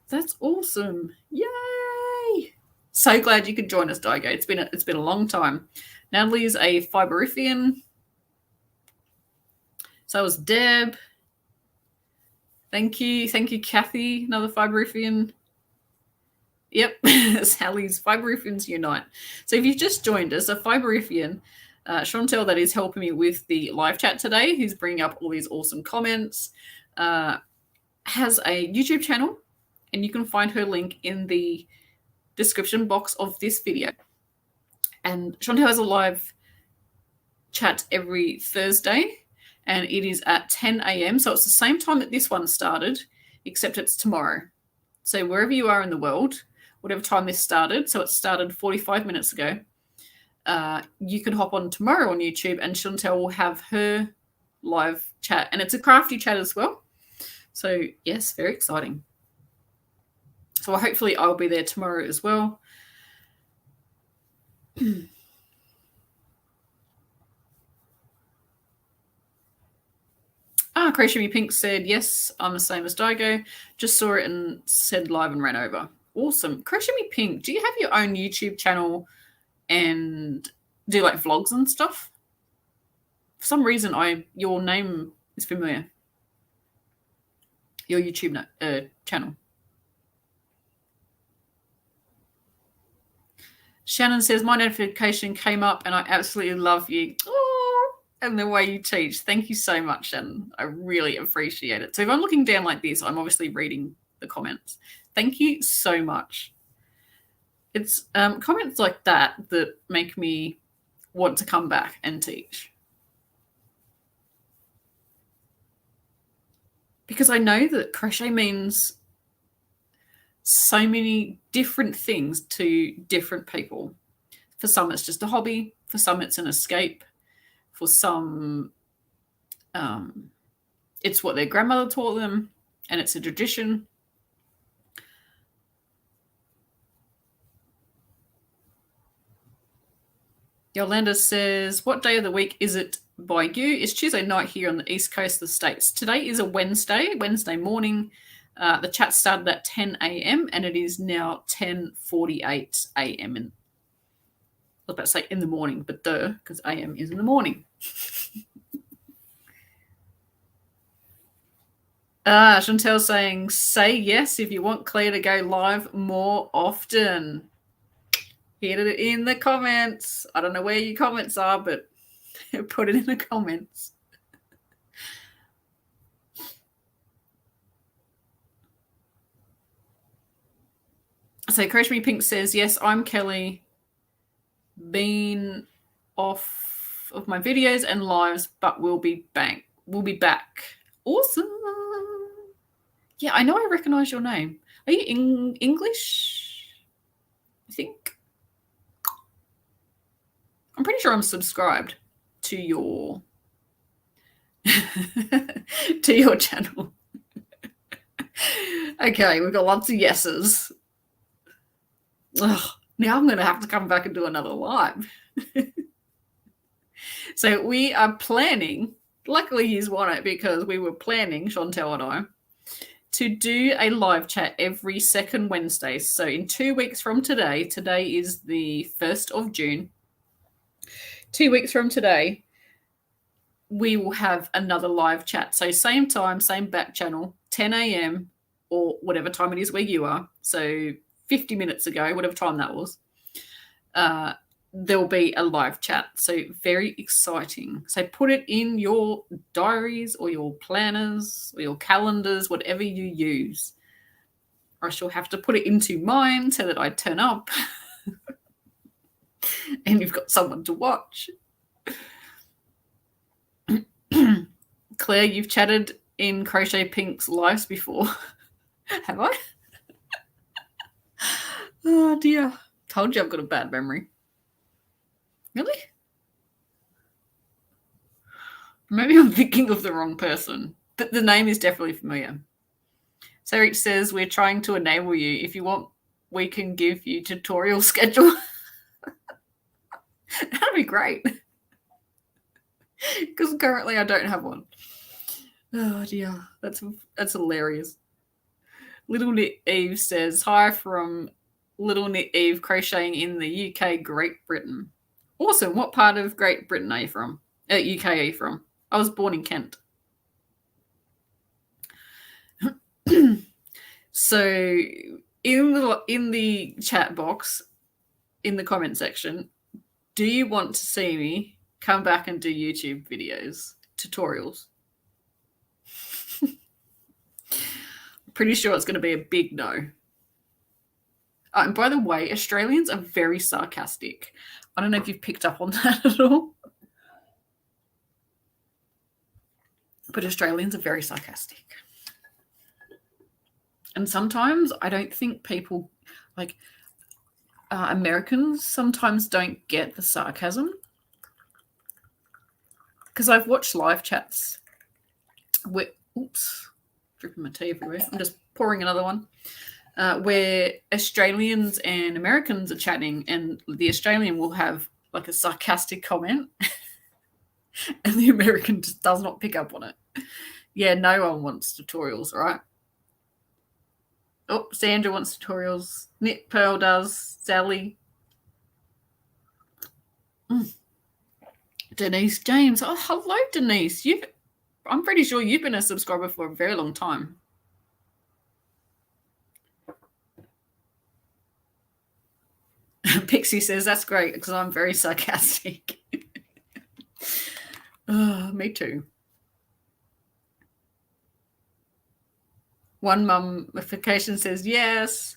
That's awesome. Yay! So glad you could join us, Daigo. It's been a long time. Natalie's a Fiberifian. So was Deb. Thank you, Kathy, another Fiberifian. Yep, Sally's Fiberifians Unite. So if you've just joined us, a Fiberifian, Chantelle, that is helping me with the live chat today, who's bringing up all these awesome comments, has a YouTube channel, and you can find her link in the description box of this video. And Chantelle has a live chat every Thursday, and it is at 10 a.m. So it's the same time that this one started, except it's tomorrow. So wherever you are in the world, whatever time this started, so it started 45 minutes ago, you can hop on tomorrow on YouTube, and Chantelle will have her live chat. And it's a crafty chat as well. So yes, very exciting. So hopefully I'll be there tomorrow as well. Crochet Me Pink said, yes, I'm the same as Daigo. Just saw it and said live and ran over. Awesome. Crochet Me Pink, do you have your own YouTube channel and do like vlogs and stuff? For some reason, your name is familiar. Your YouTube channel. Shannon says, my notification came up and I absolutely love you. Oh, and the way you teach. Thank you so much, Shannon. I really appreciate it. So if I'm looking down like this, I'm obviously reading the comments. Thank you so much. It's comments like that that make me want to come back and teach. Because I know that crochet means so many different things to different people. For some, it's just a hobby. For some, it's an escape. For some, it's what their grandmother taught them, and it's a tradition. Yolanda says, what day of the week is it by you? It's Tuesday night here on the east coast of the States. Today is a Wednesday morning. The chat started at 10 a.m. and it is now 10:48 a.m. I was about to say in the morning, but because a.m. is in the morning. Chantelle saying, say yes if you want Claire to go live more often. Hit it in the comments. I don't know where your comments are, but put it in the comments. So Crochet Me Pink says, yes, I'm Kelly. Been off of my videos and lives, but we'll be back. Awesome. Yeah, I know I recognize your name. Are you English? I think. I'm pretty sure I'm subscribed to your channel. Okay, we've got lots of yeses. Ugh, now I'm going to have to come back and do another live. So we are planning, luckily he's won it because we were planning, Chantelle and I, to do a live chat every second Wednesday. So in 2 weeks from today is the 1st of June. 2 weeks from today, we will have another live chat. So same time, same back channel, 10 a.m. or whatever time it is where you are. So 50 minutes ago, whatever time that was, there'll be a live chat. So very exciting. So put it in your diaries or your planners or your calendars, whatever you use. Or I shall have to put it into mine so that I turn up and you've got someone to watch. Claire, you've chatted in Crochet Pink's lives before. Have I? Oh dear. Told you I've got a bad memory. Really? Maybe I'm thinking of the wrong person. But the name is definitely familiar. Sarich says, we're trying to enable you. If you want, we can give you tutorial schedule. That'd be great. Because currently I don't have one. Oh dear. That's hilarious. Little Knit Eve says, hi from Little Knit Eve crocheting in the UK, Great Britain. Awesome. What part of Great Britain are you from? UK are you from? I was born in Kent. So in the chat box, in the comment section, do you want to see me come back and do YouTube videos, tutorials? Pretty sure it's going to be a big no. And by the way, Australians are very sarcastic. I don't know if you've picked up on that at all. But Australians are very sarcastic. And sometimes I don't think people, like Americans, sometimes don't get the sarcasm. Because I've watched live chats where, oops, dripping my tea everywhere. I'm just pouring another one. Where Australians and Americans are chatting, and the Australian will have like a sarcastic comment, and the American just does not pick up on it. Yeah, no one wants tutorials, right? Oh, Sandra wants tutorials. Knit Pearl does. Sally. Denise James. Oh, hello, Denise. I'm pretty sure you've been a subscriber for a very long time. Pixie says, that's great because I'm very sarcastic. Me too. One mummification says, yes.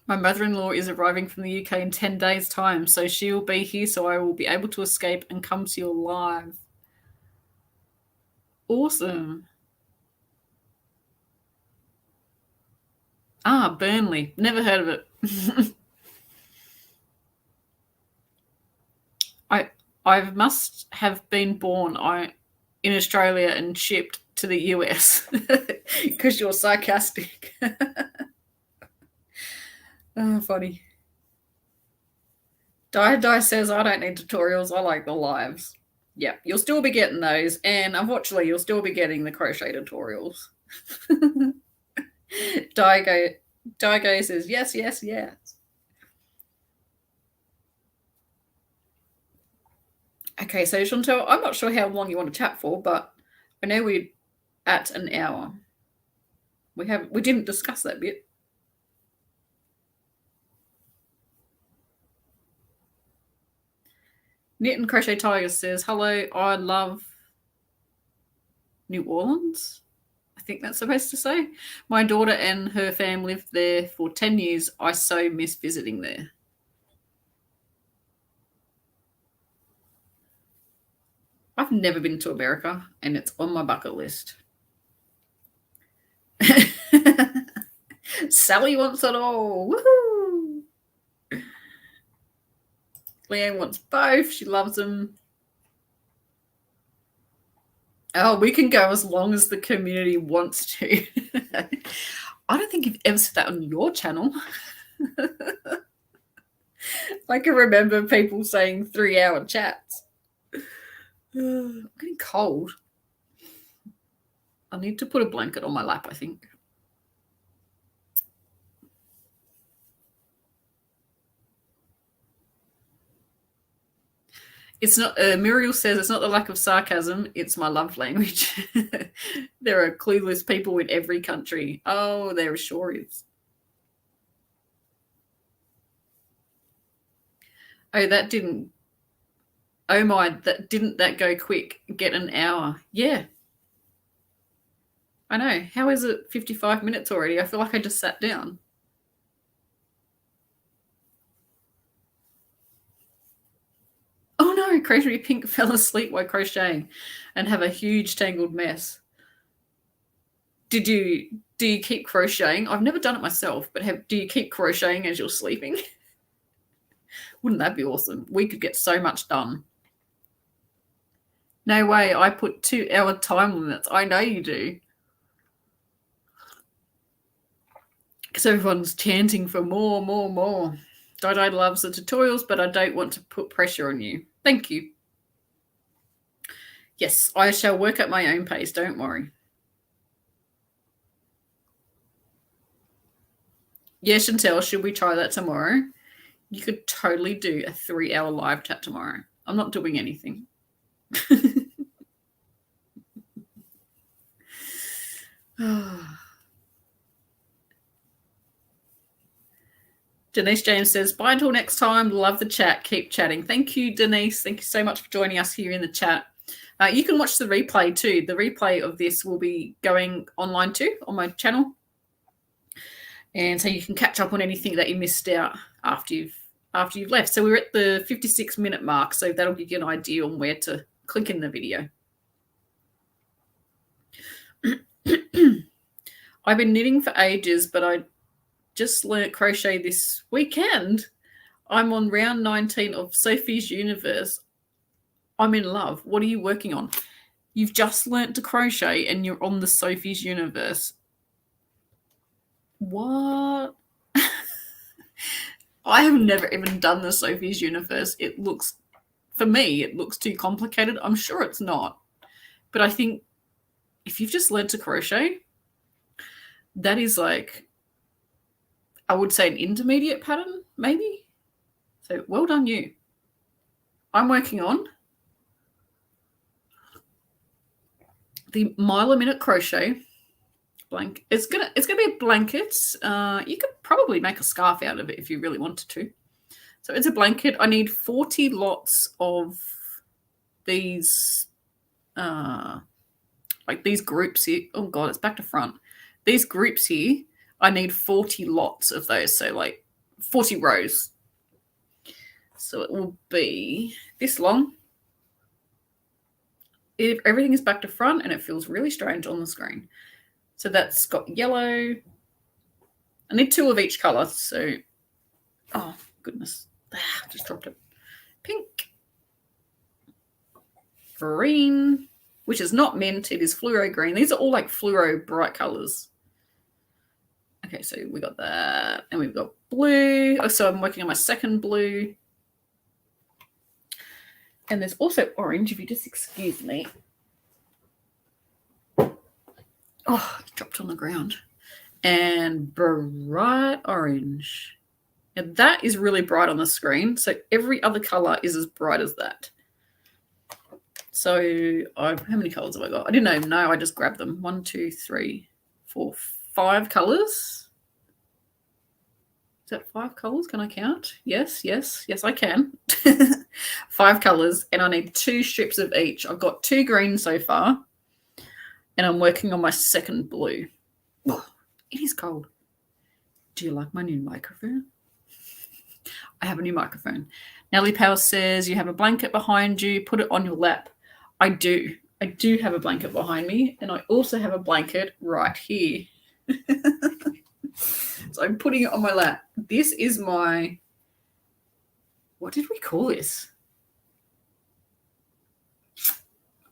My mother-in-law is arriving from the UK in 10 days' time, so she will be here, so I will be able to escape and come to your live. Awesome. Burnley. Never heard of it. I must have been born in Australia and shipped to the US because you're sarcastic. Funny. Die says, I don't need tutorials. I like the lives. Yeah, you'll still be getting those. And unfortunately, you'll still be getting the crochet tutorials. Daigo says, yes, yes, yes. Okay, so Chantelle, I'm not sure how long you want to chat for, but I know we're at an hour. We didn't discuss that bit. Knit and Crochet Tiger says, hello, I love New Orleans. I think that's supposed to say. My daughter and her fam lived there for 10 years. I so miss visiting there. I've never been to America, and it's on my bucket list. Sally wants it all. Woohoo! Leanne wants both. She loves them. Oh, we can go as long as the community wants to. I don't think you've ever said that on your channel. I can remember people saying 3-hour chats. I'm getting cold. I need to put a blanket on my lap, I think. It's not, Muriel says it's not the lack of sarcasm, it's my love language. There are clueless people in every country. Oh, there sure is. Oh, didn't that go quick? Get an hour. Yeah. I know. How is it 55 minutes already? I feel like I just sat down. Oh no, Crochet Pink fell asleep while crocheting and have a huge tangled mess. Do you keep crocheting? I've never done it myself, but do you keep crocheting as you're sleeping? Wouldn't that be awesome? We could get so much done. No way, I put 2-hour time limits. I know you do. Because everyone's chanting for more, more, more. Dai loves the tutorials, but I don't want to put pressure on you. Thank you. Yes, I shall work at my own pace, don't worry. Yeah, Chantelle, should we try that tomorrow? You could totally do a 3-hour live chat tomorrow. I'm not doing anything. Denise James says, bye until next time. Love the chat. Keep chatting. Thank you, Denise. Thank you so much for joining us here in the chat. You can watch the replay too. The replay of this will be going online too on my channel. And so you can catch up on anything that you missed out after you've left. So we're at the 56-minute mark, so that'll give you an idea on where to click in the video. I've been knitting for ages, but I just learnt crochet this weekend. I'm on round 19 of Sophie's Universe. I'm in love. What are you working on? You've just learnt to crochet and you're on the Sophie's Universe. What? I have never even done the Sophie's Universe. For me, it looks too complicated. I'm sure it's not. But I think if you've just learned to crochet, that is like, I would say an intermediate pattern, maybe. So well done you. I'm working on the mile a minute crochet blanket. It's gonna be a blanket. You could probably make a scarf out of it if you really wanted to. So it's a blanket. I need 40 lots of these, like these groups here. Oh God, it's back to front. These groups here, I need 40 lots of those. So like 40 rows. So it will be this long. Everything is back to front and it feels really strange on the screen. So that's got yellow. I need 2 of each color. So, oh goodness, just dropped it. Pink, green, which is not mint. It is fluoro green. These are all like fluoro bright colors. Okay, so we got that, and we've got blue. Oh, so I'm working on my second blue. And there's also orange, if you just excuse me. Oh, it dropped on the ground. And bright orange. And that is really bright on the screen. So every other color is as bright as that. So how many colors have I got? I didn't even know. I just grabbed them. 1, 2, 3, 4, 5 colors. Is that 5 colors? Can I count? Yes, I can. 5 colors, and I need 2 strips of each. I've got 2 green so far, and I'm working on my second blue. Oh, it is cold. Do you like my new microphone? I have a new microphone. Nellie Power says, you have a blanket behind you. Put it on your lap. I do. I do have a blanket behind me, and I also have a blanket right here. So I'm putting it on my lap. This is my, what did we call this?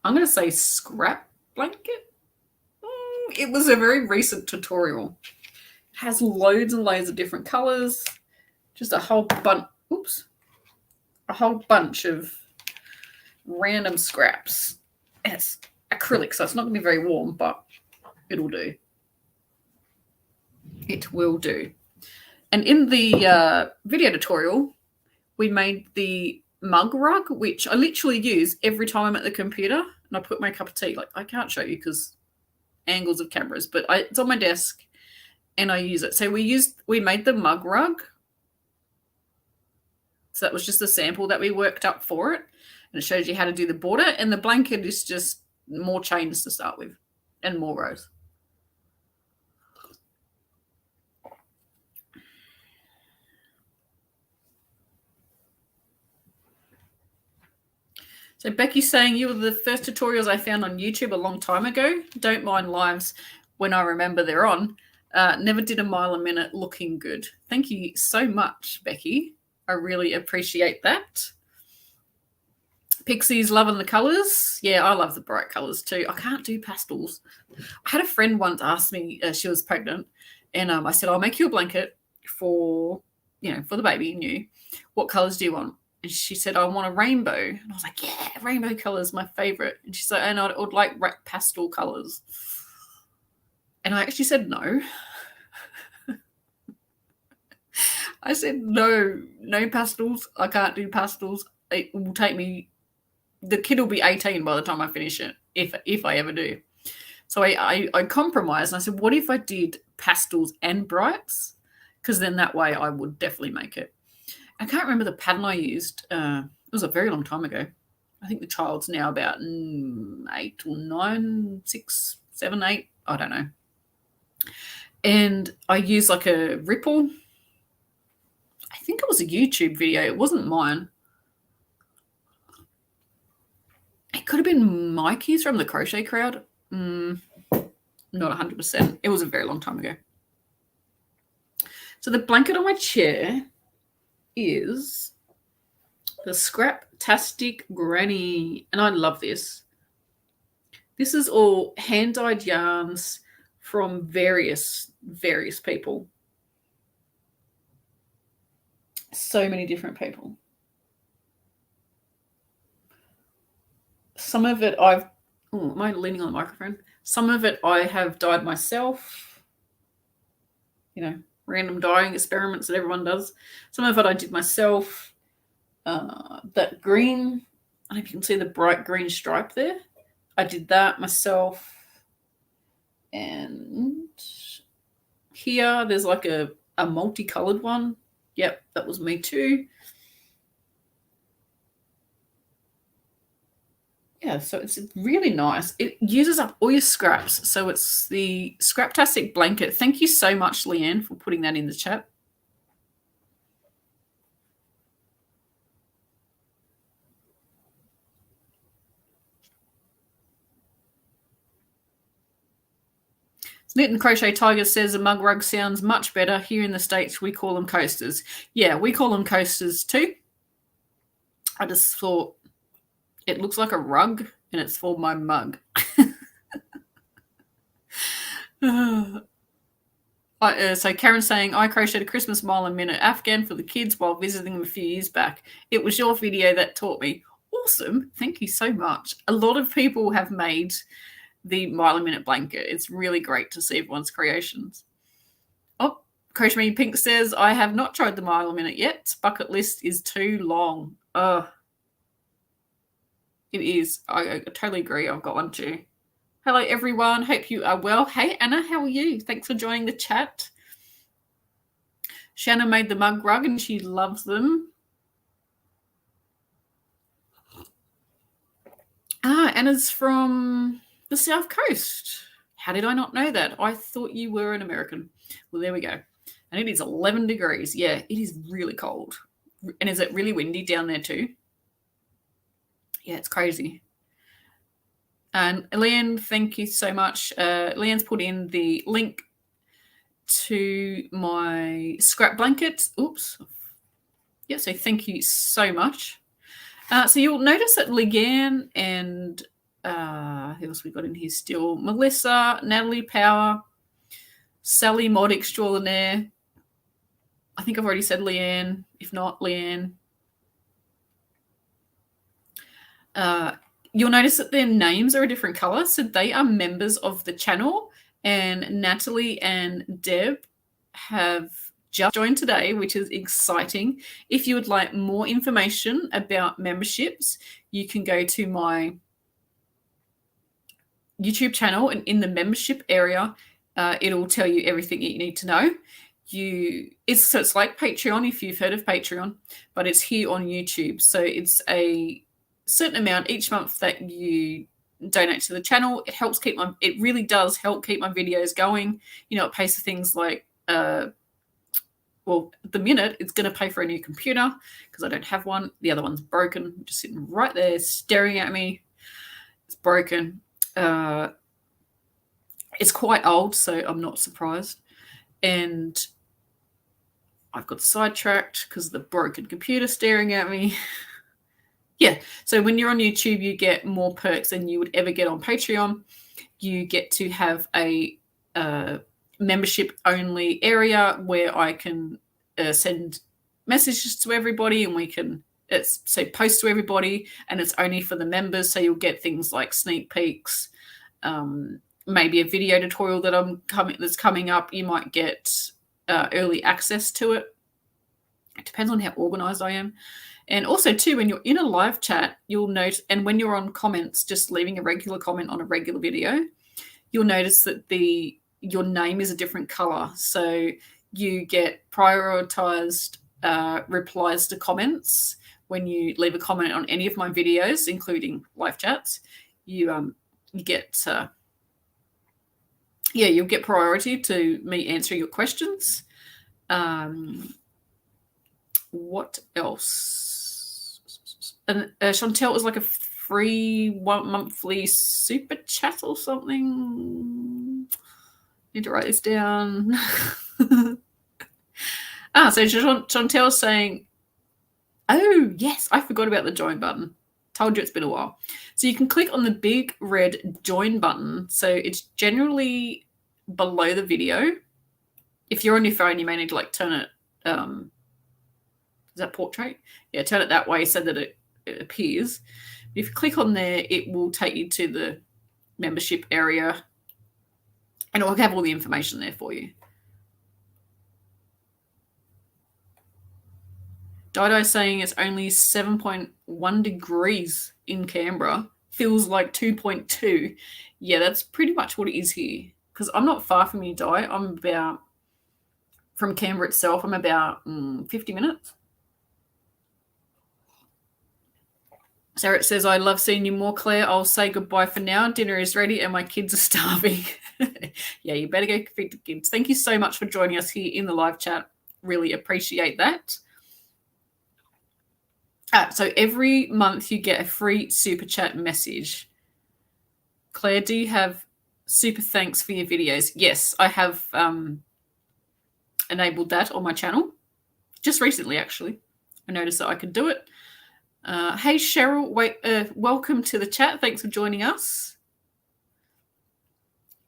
I'm going to say scrap blanket. It was a very recent tutorial. It has loads and loads of different colors. Just a whole bunch of random scraps. And it's acrylic, so it's not going to be very warm, but it'll do. It will do. And in the video tutorial, we made the mug rug, which I literally use every time I'm at the computer and I put my cup of tea. Like, I can't show you because angles of cameras, but it's on my desk and I use it. So we made the mug rug. So that was just a sample that we worked up for it. And it shows you how to do the border. And the blanket is just more chains to start with and more rows. So Becky's saying, you were the first tutorials I found on YouTube a long time ago. Don't mind lives when I remember they're on. Never did a mile a minute, looking good. Thank you so much, Becky. I really appreciate that. Pixie's loving the colours. Yeah, I love the bright colours too. I can't do pastels. I had a friend once ask me, she was pregnant, and I said, I'll make you a blanket for the baby and you. What colours do you want? And she said, I want a rainbow. And I was like, yeah, rainbow colour is my favourite. And she's like, and I would like pastel colours. And I actually said no. I said, no pastels. I can't do pastels. It will take me, the kid will be 18 by the time I finish it, if I ever do. So I compromised and I said, what if I did pastels and brights? Because then that way I would definitely make it. I can't remember the pattern I used. It was a very long time ago. I think the child's now about 8 or 9, 6, 7, 8. I don't know. And I used like a ripple. I think it was a YouTube video. It wasn't mine. It could have been Mikey's from the Crochet Crowd. Not 100%. It was a very long time ago. So the blanket on my chair is the Scraptastic Granny. And I love this. This is all hand-dyed yarns from various people. So many different people. Some of it am I leaning on the microphone? Some of it I have dyed myself. You know, random dyeing experiments that everyone does. Some of it I did myself. That green, I don't know if you can see the bright green stripe there. I did that myself. And here there's like a multicolored one. Yep, that was me too. Yeah, so it's really nice. It uses up all your scraps. So it's the Scraptastic blanket. Thank you so much, Leanne, for putting that in the chat. Knit and Crochet Tiger says a mug rug sounds much better. Here in the States, we call them coasters. Yeah, we call them coasters too. I just thought it looks like a rug and it's for my mug. So Karen's saying, I crocheted a Christmas mile a minute Afghan for the kids while visiting them a few years back. It was your video that taught me. Awesome. Thank you so much. A lot of people have made the mile a minute blanket. It's really great to see everyone's creations. Oh, Crochet Me Pink says, I have not tried the mile a minute yet. Bucket list is too long. It is. I totally agree. I've got one too. Hello, everyone. Hope you are well. Hey, Anna, how are you? Thanks for joining the chat. Shannon made the mug rug and she loves them. Anna's from the South Coast. How did I not know that? I thought you were an American. Well, there we go. And it is 11 degrees. Yeah, it is really cold. And is it really windy down there too? Yeah, it's crazy. And Leanne, thank you so much. Leanne's put in the link to my scrap blanket. Oops. Yeah, so thank you so much. So you'll notice that Leanne and who else we got in here still? Melissa, Natalie Power, Sally Mod Extraordinaire. I think I've already said Leanne. If not, Leanne. You'll notice that their names are a different color. So they are members of the channel. And Natalie and Deb have just joined today, which is exciting. If you would like more information about memberships, you can go to my YouTube channel, and in the membership area, it'll tell you everything you need to know. It's like Patreon, if you've heard of Patreon, but it's here on YouTube. So it's a certain amount each month that you donate to the channel. It really does help keep my videos going. You know, it pays for things like, at the minute, it's going to pay for a new computer because I don't have one. The other one's broken, just sitting right there staring at me. It's broken. It's quite old, so I'm not surprised. And I've got sidetracked because of the broken computer staring at me. Yeah, so when you're on YouTube, you get more perks than you would ever get on Patreon. You get to have a membership-only area where I can send messages to everybody, and we can post to everybody, and it's only for the members. So you'll get things like sneak peeks, maybe a video tutorial that's coming up. You might get early access to it. It depends on how organized I am. And also, too, when you're in a live chat, you'll note, and when you're on comments, just leaving a regular comment on a regular video, you'll notice that your name is a different color. So you get prioritized replies to comments when you leave a comment on any of my videos, including live chats. You get you'll get priority to me answering your questions. What else? And Chantelle was like a free monthly super chat or something. Need to write this down. So Chantelle's saying, oh, yes, I forgot about the join button. Told you it's been a while. So you can click on the big red join button. So it's generally below the video. If you're on your phone, you may need to like turn it. Is that portrait? Yeah, turn it that way so that it appears. If you click on there, it will take you to the membership area and it will have all the information there for you. Dido saying it's only 7.1 degrees in Canberra. Feels like 2.2. Yeah, that's pretty much what it is here. Because I'm not far from you, Di. I'm about, from Canberra itself, I'm about 50 minutes. Sarah it says, I love seeing you more, Claire. I'll say goodbye for now. Dinner is ready and my kids are starving. Yeah, you better go feed the kids. Thank you so much for joining us here in the live chat. Really appreciate that. So every month you get a free super chat message. Claire, do you have super thanks for your videos? Yes, I have enabled that on my channel. Just recently, actually. I noticed that I could do it. Hey, Cheryl, welcome to the chat. Thanks for joining us.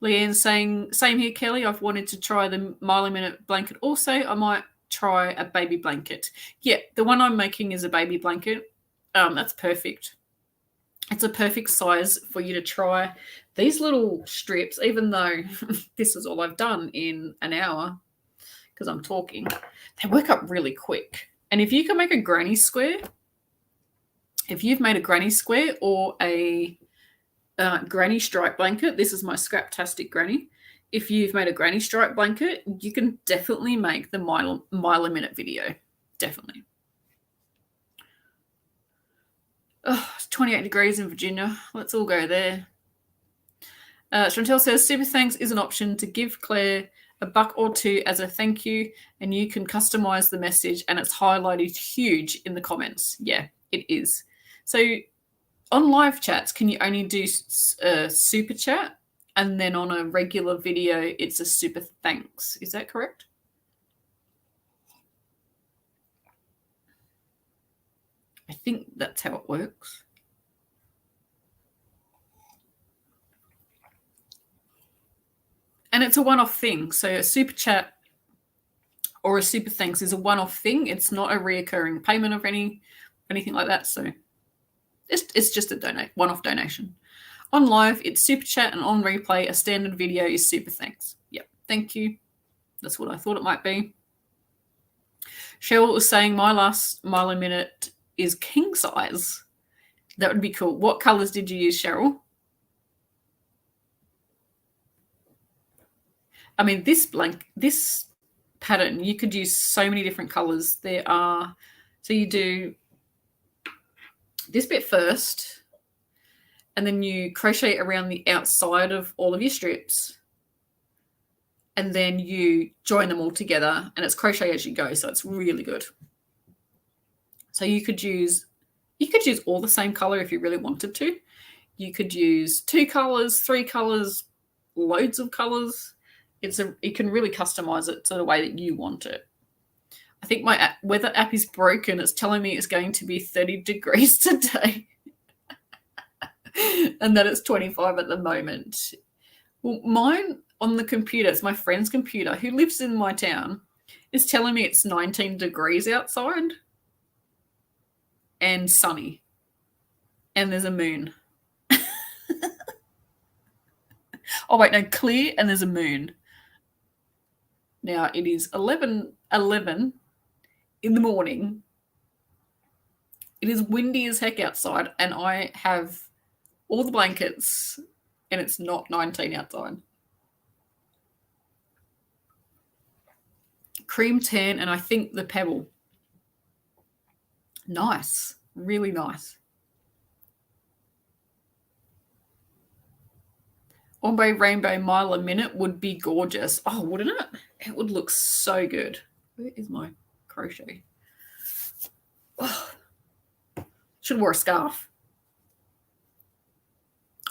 Leanne's saying, same here, Kelly. I've wanted to try the Mile a Minute blanket also. I might try a baby blanket. Yeah, the one I'm making is a baby blanket. That's perfect. It's a perfect size for you to try. These little strips, even though this is all I've done in an hour because I'm talking, they work up really quick. And if you can make a granny square, if you've made a granny square or a granny stripe blanket, this is my Scraptastic granny. If you've made a granny stripe blanket, you can definitely make the mile a minute video. Definitely. Oh, it's 28 degrees in Virginia. Let's all go there. Chantelle says, super thanks is an option to give Claire $1 or $2 as a thank you, and you can customize the message, and it's highlighted huge in the comments. Yeah, it is. So on live chats, can you only do super chat? And then on a regular video, it's a super thanks. Is that correct? I think that's how it works. And it's a one-off thing. So a super chat or a super thanks is a one-off thing. It's not a reoccurring payment of anything like that. So it's just a one-off donation. On live, it's super chat, and on replay, a standard video is super thanks. Yep, thank you. That's what I thought it might be. Cheryl was saying my last Mile a Minute is king size. That would be cool. What colors did you use, Cheryl? I mean, this pattern, you could use so many different colors. So you do this bit first, and then you crochet around the outside of all of your strips, and then you join them all together, and it's crochet as you go, so it's really good. So you could use all the same color if you really wanted to. You could use 2 colors, 3 colors, loads of colors. You can really customize it to the way that you want it. I think my weather app is broken. It's telling me it's going to be 30 degrees today. And that it's 25 at the moment. Well, mine on the computer, it's my friend's computer who lives in my town, is telling me it's 19 degrees outside and sunny. And there's a moon. Oh, wait, no, clear and there's a moon. Now it is 11:11 in the morning. It is windy as heck outside, and I have all the blankets, and it's not 19 outside. Cream tan, and I think the pebble. Nice. Really nice. Ombre Rainbow Mile a Minute would be gorgeous. Oh, wouldn't it? It would look so good. Where is my crochet? Oh, should have wore a scarf.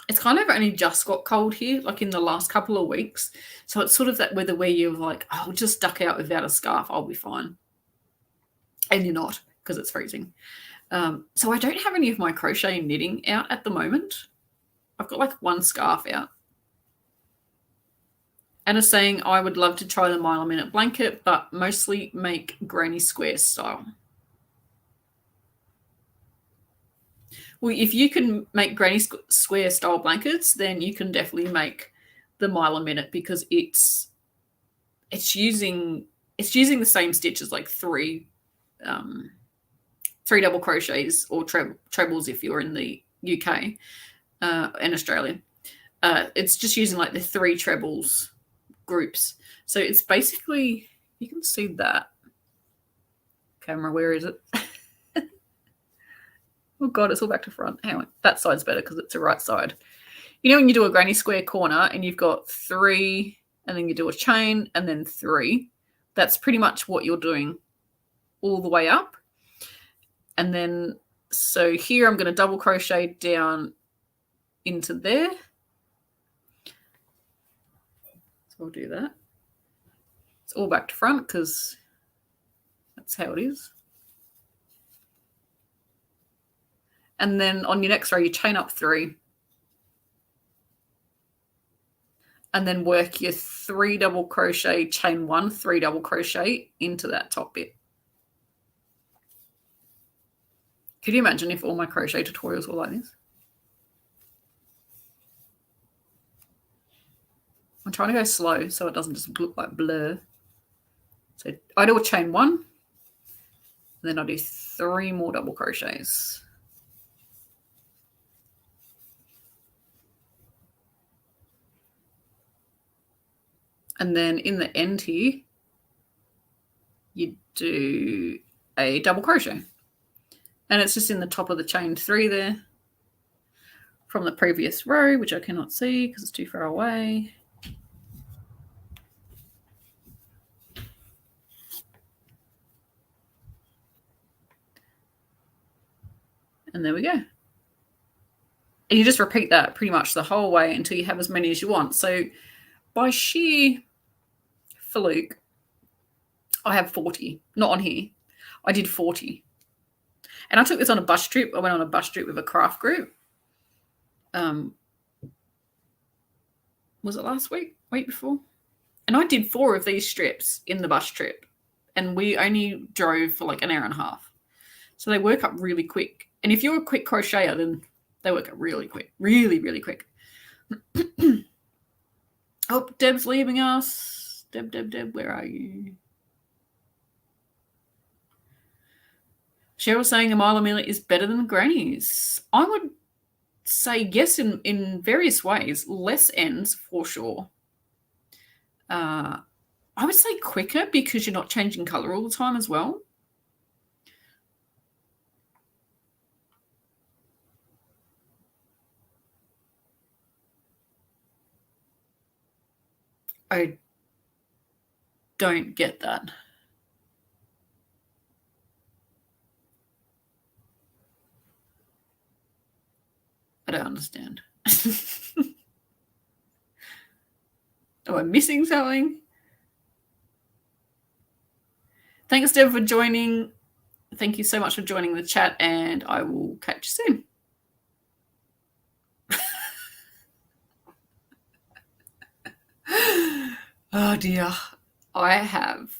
It's kind of only just got cold here, like in the last couple of weeks. So it's sort of that weather where you're like, oh, I'll just duck out without a scarf. I'll be fine. And you're not, because it's freezing. So I don't have any of my crochet and knitting out at the moment. I've got like one scarf out. Anna's saying I would love to try the Mile a Minute blanket, but mostly make granny square style. Well, if you can make granny square style blankets, then you can definitely make the Mile a Minute, because it's using the same stitches, like three double crochets or trebles if you're in the UK and Australia. It's just using like the 3 trebles groups. So it's basically, you can see that. Camera, where is it? Oh God, it's all back to front. Hang on, that side's better because it's the right side. You know when you do a granny square corner and you've got 3 and then you do a chain and then 3, that's pretty much what you're doing all the way up. And then, so here I'm going to double crochet down into there. So I'll do that. It's all back to front because that's how it is. And then on your next row, you chain up 3. And then work your 3 double crochet, chain 1, 3 double crochet into that top bit. Could you imagine if all my crochet tutorials were like this? I'm trying to go slow so it doesn't just look like blur. So I do a chain 1, and then I do 3 more double crochets. And then in the end here, you do a double crochet. And it's just in the top of the chain 3 there from the previous row, which I cannot see because it's too far away. And there we go. And you just repeat that pretty much the whole way until you have as many as you want. So by sheer fluke, I have 40. Not on here. I did 40. And I took this on a bus trip. I went on a bus trip with a craft group. Was it last week? Week before? And I did 4 of these strips in the bus trip. And we only drove for like an hour and a half. So they work up really quick. And if you're a quick crocheter, then they work up really quick. Really, really quick. Oh, Deb's leaving us. Deb, where are you? Cheryl's saying a Mile a Minute is better than grannies. I would say yes in various ways. Less ends for sure. I would say quicker because you're not changing colour all the time as well. I don't get that. I don't understand. Am I missing something? Thanks, Deb, for joining. Thank you so much for joining the chat, and I will catch you soon. Oh, dear. I have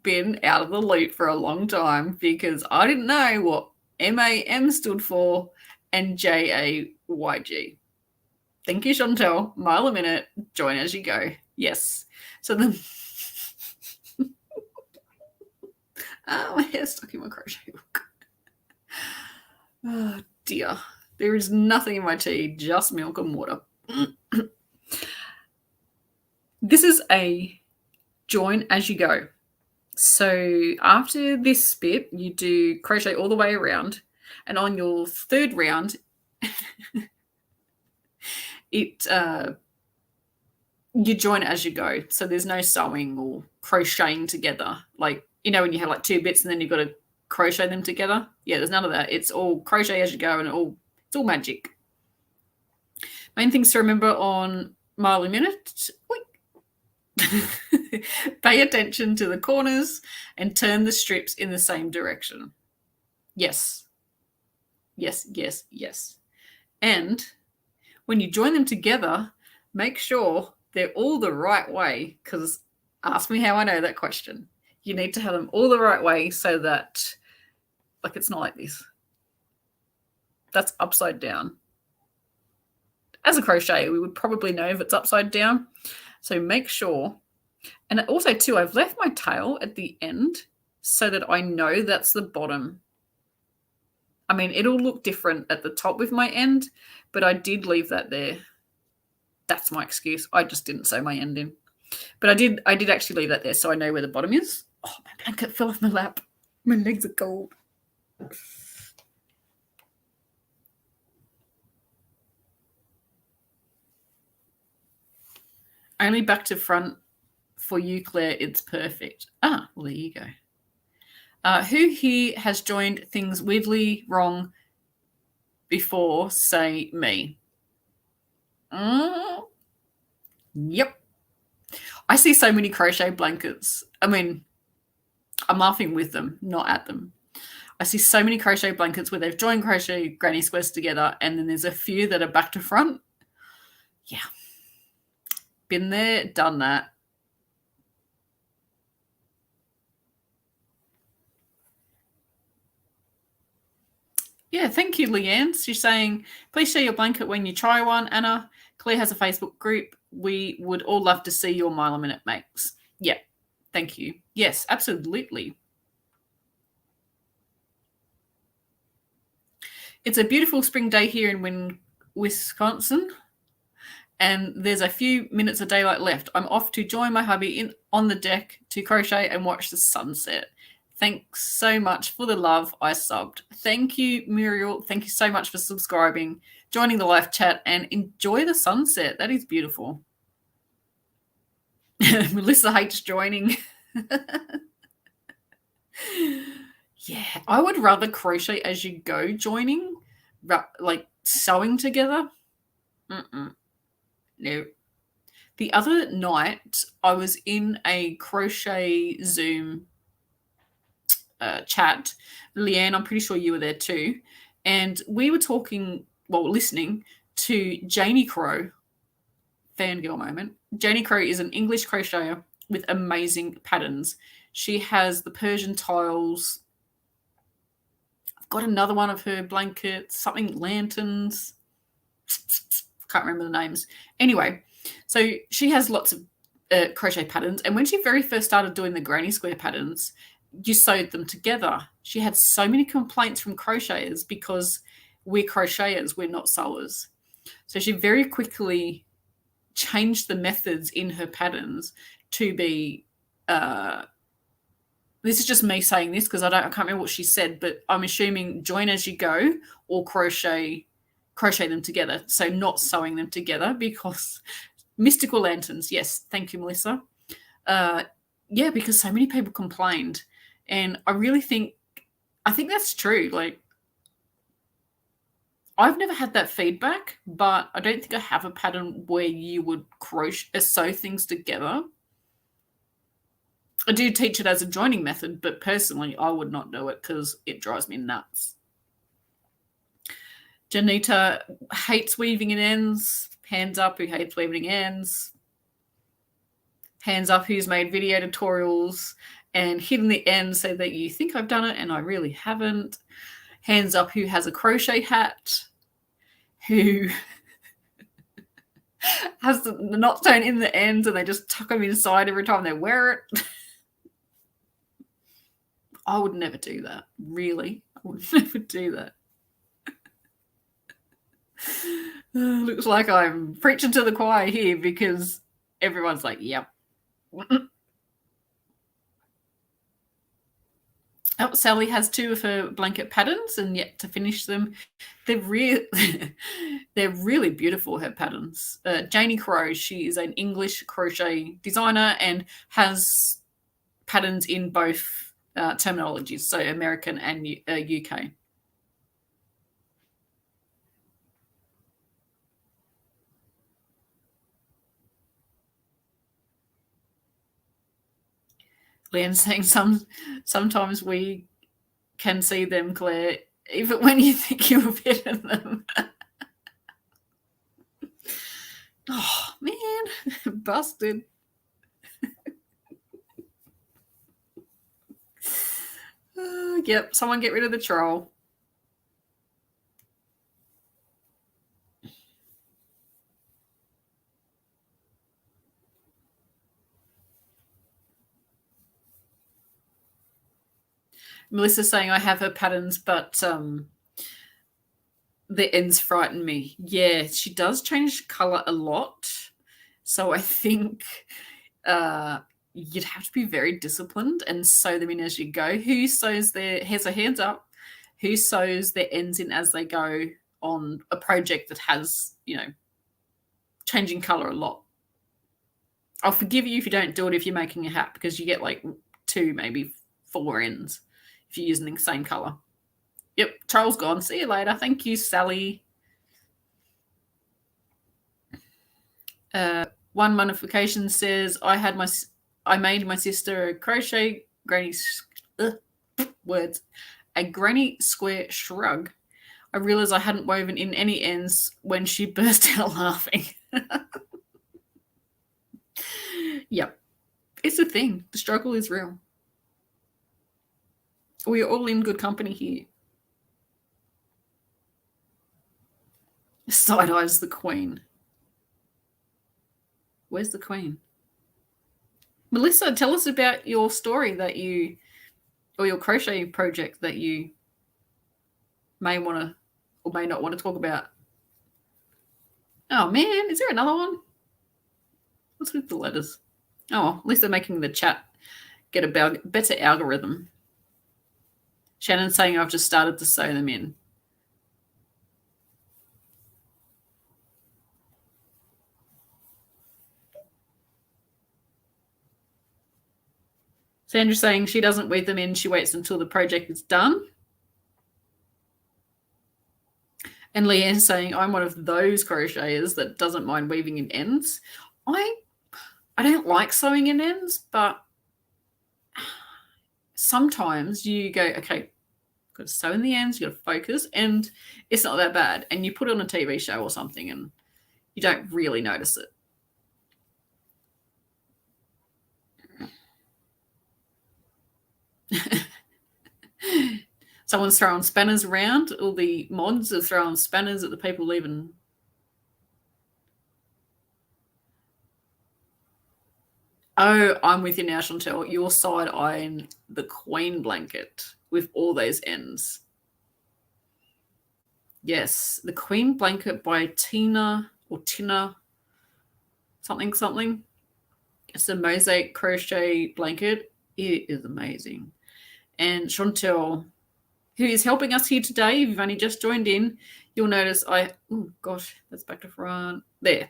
been out of the loop for a long time because I didn't know what MAM stood for and JAYG. Thank you, Chantelle. Mile a Minute. Join as you go. Yes. So then My hair's stuck in my crochet hook. Oh dear. There is nothing in my tea, just milk and water. This is a join as you go. So after this bit, you do crochet all the way around, and on your third round, you join as you go. So there's no sewing or crocheting together. Like, you know, when you have like two bits and then you've got to crochet them together. Yeah, there's none of that. It's all crochet as you go, and it's all magic. Main things to remember on Mile a Minute. Pay attention to the corners and turn the strips in the same direction. Yes. Yes, yes, yes. And when you join them together, make sure they're all the right way, because ask me how I know that question. You need to have them all the right way so that, like, it's not like this. That's upside down. As a crocheter, we would probably know if it's upside down. So make sure. And also, too, I've left my tail at the end so that I know that's the bottom. I mean, it'll look different at the top with my end, but I did leave that there. That's my excuse. I just didn't sew my end in. But I did actually leave that there so I know where the bottom is. Oh, my blanket fell off my lap. My legs are cold. Only back to front for you, Claire. It's perfect. Well, there you go. Who here has joined things weirdly wrong before? Say me. Yep. I see so many crochet blankets. I mean, I'm laughing with them, not at them. I see so many crochet blankets where they've joined crochet granny squares together, and then there's a few that are back to front. Yeah. Been there, done that. Yeah, thank you, Leanne. She's saying, please share your blanket when you try one. Anna, Claire has a Facebook group. We would all love to see your Mile a Minute makes. Yeah, thank you. Yes, absolutely. It's a beautiful spring day here in Wisconsin, and there's a few minutes of daylight left. I'm off to join my hubby on the deck to crochet and watch the sunset. Thanks so much for the love. I subbed. Thank you, Muriel. Thank you so much for subscribing, joining the live chat, and enjoy the sunset. That is beautiful. Melissa hates joining. Yeah, I would rather crochet as you go joining, like sewing together. No. The other night, I was in a crochet Zoom chat. Leanne, I'm pretty sure you were there too. And we were listening to Janie Crow. Fangirl moment. Janie Crow is an English crocheter with amazing patterns. She has the Persian tiles. I've got another one of her blankets, something lanterns. Can't remember the names. Anyway, so she has lots of crochet patterns. And when she very first started doing the granny square patterns, you sewed them together. She had so many complaints from crocheters because we're crocheters, we're not sewers. So she very quickly changed the methods in her patterns to be this is just me saying this because I can't remember what she said, but I'm assuming join as you go or crochet them together. So not sewing them together, because mystical lanterns. Yes, thank you, Melissa. Yeah, because so many people complained, and I think that's true. Like, I've never had that feedback, but I don't think I have a pattern where you would sew things together. I do teach it as a joining method, but personally, I would not do it because it drives me nuts. Janita hates weaving in ends. Hands up who hates weaving in ends. Hands up who's made video tutorials and hidden the ends so that you think I've done it and I really haven't. Hands up who has a crochet hat. Who has the knot sewn in the ends and they just tuck them inside every time they wear it. I would never do that. Really, I would never do that. Looks like I'm preaching to the choir here because everyone's like, yep. Oh, Sally has 2 of her blanket patterns and yet to finish them. They're they're really beautiful, her patterns. Janie Crowe, she is an English crochet designer and has patterns in both terminologies, so American and UK. Leanne's saying sometimes we can see them, Claire, even when you think you're better than them. Oh, man. Busted. Yep, someone get rid of the troll. Melissa's saying I have her patterns, but the ends frighten me. Yeah, she does change colour a lot. So I think you'd have to be very disciplined and sew them in as you go. Who sews has their hands up? Who sews their ends in as they go on a project that has, changing colour a lot? I'll forgive you if you don't do it if you're making a hat, because you get like 2, maybe 4 ends if you're using the same colour. Yep, Charles gone. See you later. Thank you, Sally. One modification says I made my sister a crochet granny a granny square shrug. I realized I hadn't woven in any ends when she burst out laughing. Yep, it's a thing. The struggle is real. We're all in good company here. Side eyes the queen. Where's the queen? Melissa, tell us about your story or your crochet project that you may want to or may not want to talk about. Oh man, is there another one? What's with the letters? Oh, at least they're making the chat get a better algorithm. Shannon's saying I've just started to sew them in. Sandra's saying she doesn't weave them in. She waits until the project is done. And Leanne's saying I'm one of those crocheters that doesn't mind weaving in ends. I don't like sewing in ends, but sometimes you go, okay, got to sew in the ends, you got to focus, and it's not that bad. And you put on a TV show or something and you don't really notice it. Someone's throwing spanners around. All the mods are throwing spanners at the people leaving. Oh, I'm with you now, Chantelle. You're side-eyeing the queen blanket with all those ends. Yes, the queen blanket by Tina something. It's a mosaic crochet blanket. It is amazing. And Chantelle, who is helping us here today, if you've only just joined in, you'll notice oh gosh, that's back to front. There.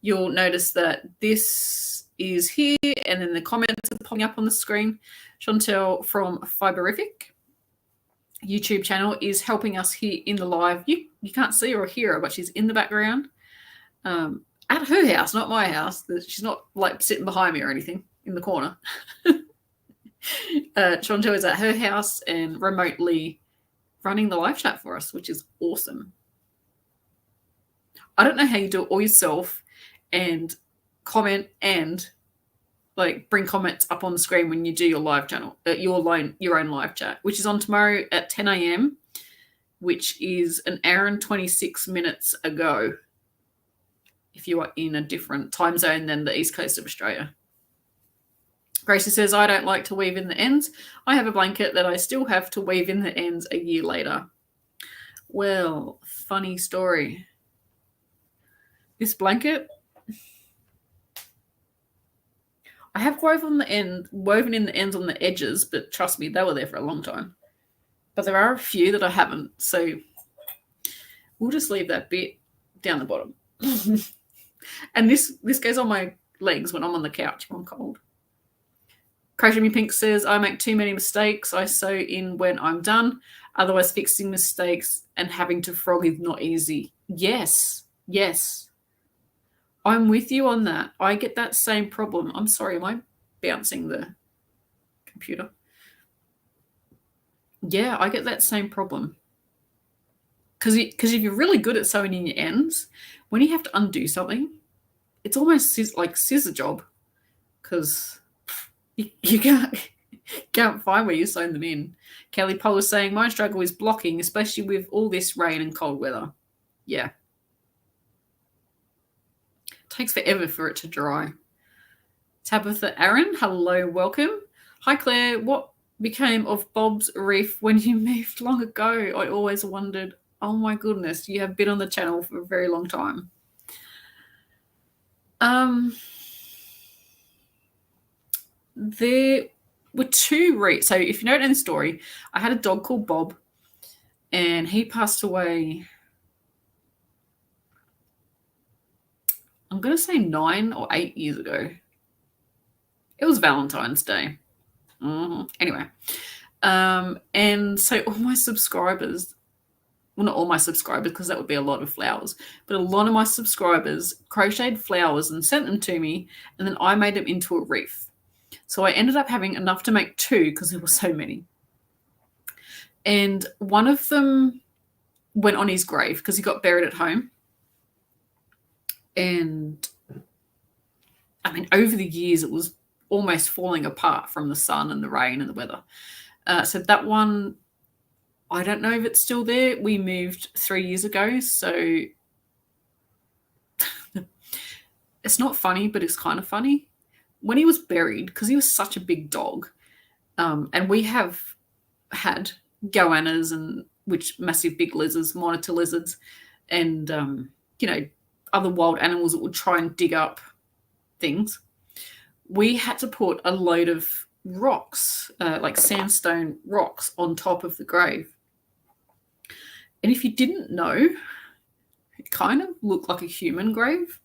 You'll notice that this is here, and then the comments are popping up on the screen. Chantelle from Fiberific YouTube channel is helping us here in the live. You can't see her or hear her, but she's in the background at her house, not my house. She's not like sitting behind me or anything in the corner. Chantelle is at her house and remotely running the live chat for us, which is awesome. I don't know how you do it all yourself and comment and like bring comments up on the screen when you do your live channel, your own live chat, which is on tomorrow at 10 a.m., which is an hour and 26 minutes ago if you are in a different time zone than the East Coast of Australia. Gracie says, I don't like to weave in the ends. I have a blanket that I still have to weave in the ends a year later. Well, funny story. This blanket, I have woven in the ends on the edges, but trust me, they were there for a long time. But there are a few that I haven't, so we'll just leave that bit down the bottom. And this goes on my legs when I'm on the couch if I'm cold. Crochet Me Pink says, I make too many mistakes. I sew in when I'm done. Otherwise, fixing mistakes and having to frog is not easy. Yes. I'm with you on that. I get that same problem. I'm sorry, am I bouncing the computer? Yeah, I get that same problem. Because if you're really good at sewing in your ends, when you have to undo something, it's almost like scissor job. Because you can't find where you're sewing them in. Kelly Poll is saying, my struggle is blocking, especially with all this rain and cold weather. Yeah. Takes forever for it to dry. Tabitha Aaron, hello, welcome. Hi, Claire. What became of Bob's Reef when you moved long ago? I always wondered. Oh, my goodness. You have been on the channel for a very long time. There were two reefs. So if you don't know the story, I had a dog called Bob, and he passed away, I'm going to say 9 or 8 years ago. It was Valentine's Day. Anyway. And so all my subscribers, well, not all my subscribers because that would be a lot of flowers, but a lot of my subscribers crocheted flowers and sent them to me, and then I made them into a wreath. So I ended up having enough to make 2 because there were so many. And one of them went on his grave because he got buried at home. And I mean, over the years, it was almost falling apart from the sun and the rain and the weather. So that one, I don't know if it's still there. We moved 3 years ago. So it's not funny, but it's kind of funny. When he was buried, because he was such a big dog, and we have had goannas and massive big lizards, monitor lizards, and other wild animals that would try and dig up things. We had to put a load of rocks, like sandstone rocks, on top of the grave. And if you didn't know, it kind of looked like a human grave.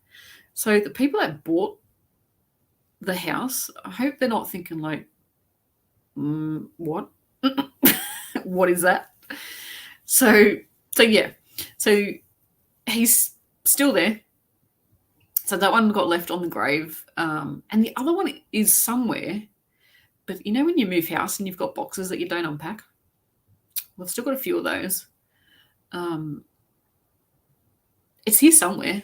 So the people that bought the house, I hope they're not thinking like, what? What is that? So yeah. So he's still there. So that one got left on the grave. And the other one is somewhere. But you know when you move house and you've got boxes that you don't unpack? Well, I've still got a few of those. It's here somewhere.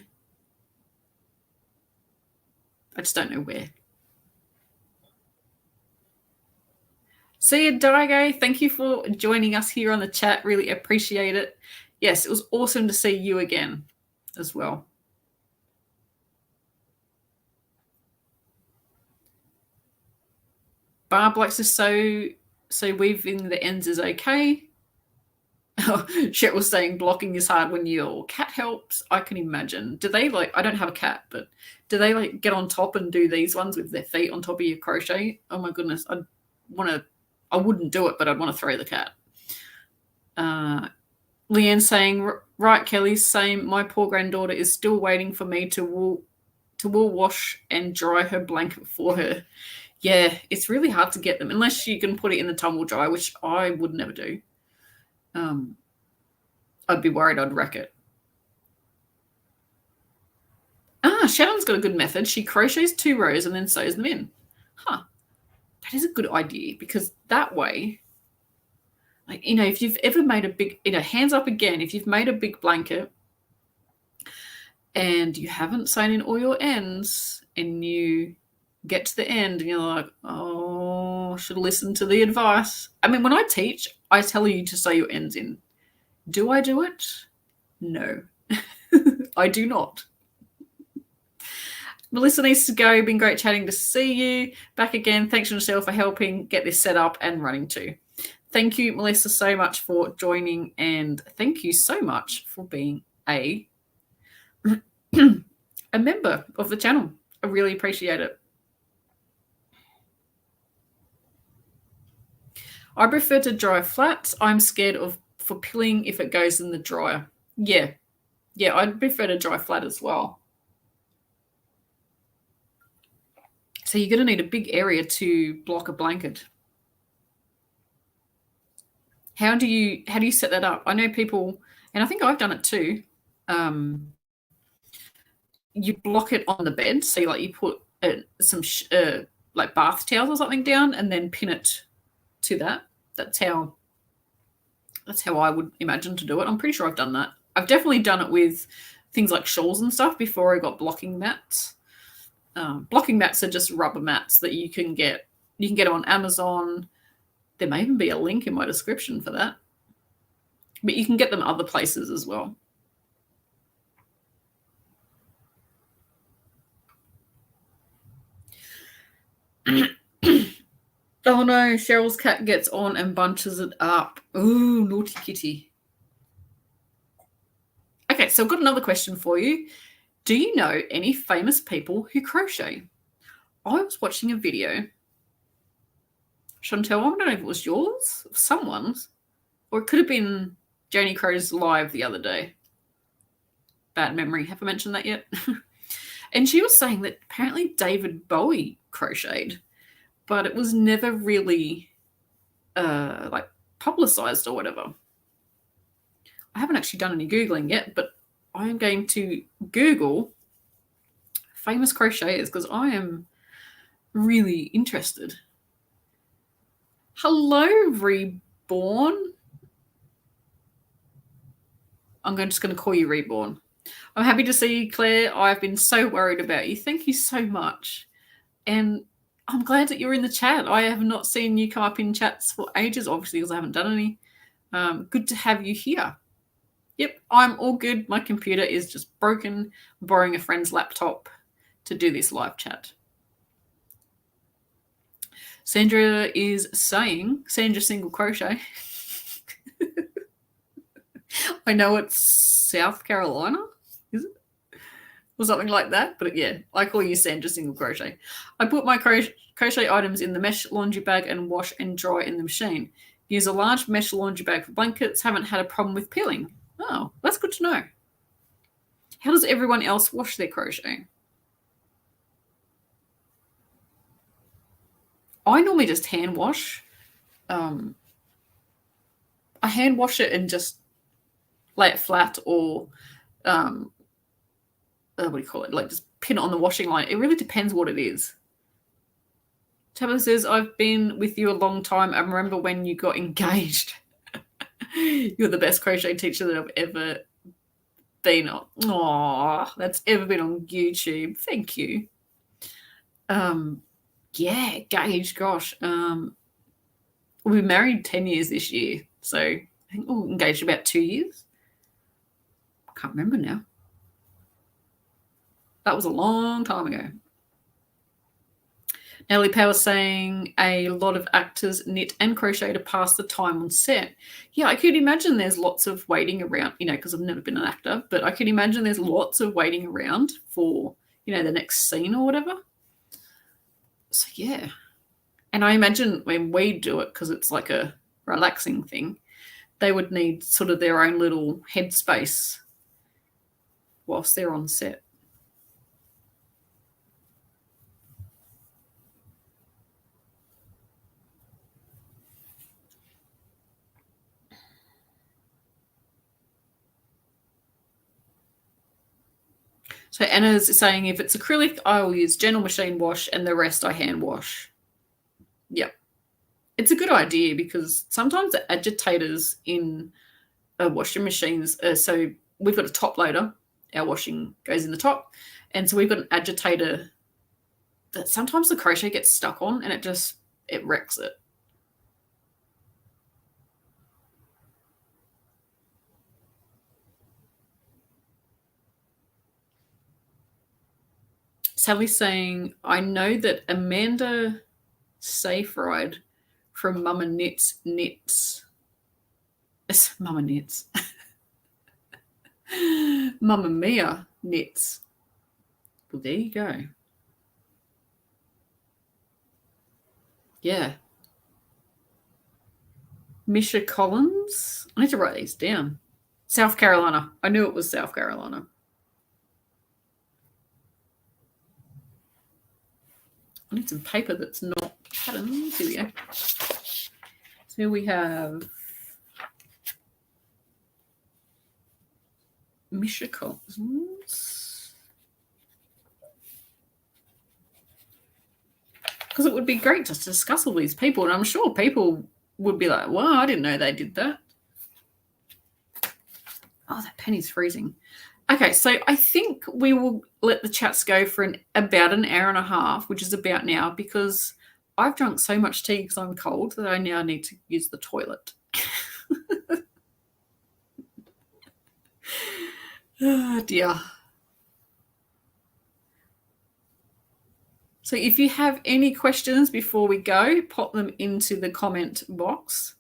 I just don't know where. See you, Daigo. Thank you for joining us here on the chat. Really appreciate it. Yes, it was awesome to see you again as well. Barb likes to sew weaving the ends is okay. Shet was saying blocking is hard when your cat helps. I can imagine. Do they I don't have a cat, but do they get on top and do these ones with their feet on top of your crochet? Oh my goodness. I wouldn't do it, but I'd want to throw the cat. Leanne saying, right, Kelly, same. My poor granddaughter is still waiting for me to wool wash and dry her blanket for her. Yeah, it's really hard to get them unless you can put it in the tumble dryer, which I would never do. I'd be worried I'd wreck it. Shannon's got a good method. She crochets 2 rows and then sews them in. That is a good idea because that way, if you've ever made a big, hands up again, if you've made a big blanket and you haven't sewn in all your ends and you get to the end and you're like, oh, I should listen to the advice. I mean, when I teach, I tell you to sew your ends in. Do I do it? No, I do not. Melissa needs to go. Been great chatting to see you. Back again. Thanks, Chantelle, for helping get this set up and running too. Thank you, Melissa, so much for joining, and thank you so much for being a member of the channel. I really appreciate it. I prefer to dry flat. I'm scared for pilling if it goes in the dryer. Yeah, I'd prefer to dry flat as well. So you're going to need a big area to block a blanket. How do you set that up? I know people, and I think I've done it too. You block it on the bed, so you put some like bath towels or something down, and then pin it to that. That's how I would imagine to do it. I'm pretty sure I've done that. I've definitely done it with things like shawls and stuff before I got blocking mats. Blocking mats are just rubber mats that you can get. You can get them on Amazon. There may even be a link in my description for that. But you can get them other places as well. Oh no, Cheryl's cat gets on and bunches it up. Ooh, naughty kitty. Okay, so I've got another question for you. Do you know any famous people who crochet? I was watching a video. Chantelle, I don't know if it was yours, someone's, or it could have been Janie Crow's live the other day. Bad memory. Have I mentioned that yet? And she was saying that apparently David Bowie crocheted, but it was never really like publicized or whatever. I haven't actually done any Googling yet, but I am going to Google famous crocheters because I am really interested. Hello, Reborn. I'm just going to call you Reborn. I'm happy to see you, Claire. I've been so worried about you. Thank you so much. And I'm glad that you're in the chat. I have not seen you come up in chats for ages, obviously, because I haven't done any. Good to have you here. Yep, I'm all good. My computer is just broken. I'm borrowing a friend's laptop to do this live chat. Sandra is saying, Sandra Single Crochet. I know it's South Carolina, is it? Or something like that. But yeah, I call you Sandra Single Crochet. I put my crochet items in the mesh laundry bag and wash and dry in the machine. Use a large mesh laundry bag for blankets. Haven't had a problem with peeling. Oh, that's good to know. How does everyone else wash their crochet? I normally just hand wash. I hand wash it and just lay it flat or what do you call it? Like just pin it on the washing line. It really depends what it is. Tabitha says, I've been with you a long time. I remember when you got engaged. You're the best crochet teacher that I've ever been on. Aww, that's ever been on YouTube. Thank you. Yeah, engaged, gosh. We've been married 10 years this year. So I think we're engaged about 2 years. I can't remember now. That was a long time ago. Nellie Power saying a lot of actors knit and crochet to pass the time on set. Yeah, I could imagine there's lots of waiting around, because I've never been an actor, but I could imagine there's lots of waiting around for, the next scene or whatever. So yeah. And I imagine when we do it, because it's like a relaxing thing, they would need sort of their own little headspace whilst they're on set. So Anna's saying if it's acrylic, I will use gentle machine wash and the rest I hand wash. Yep. It's a good idea because sometimes the agitators in washing machines, so we've got a top loader, our washing goes in the top, and so we've got an agitator that sometimes the crochet gets stuck on and it wrecks it. Sally's saying, I know that Amanda Seyfried from Mama Knits knits. Mama Knits. Mamma Mia knits. Well, there you go. Yeah. Misha Collins. I need to write these down. South Carolina. I knew it was South Carolina. I need some paper that's not patterns. Here we go. So we have Misha Collins. Because it would be great just to discuss all these people. And I'm sure people would be like, wow, I didn't know they did that. Oh, that penny's freezing. Okay, so I think we will let the chats go for about an hour and a half, which is about now, because I've drunk so much tea because I'm cold that I now need to use the toilet. Oh, dear. So if you have any questions before we go, pop them into the comment box.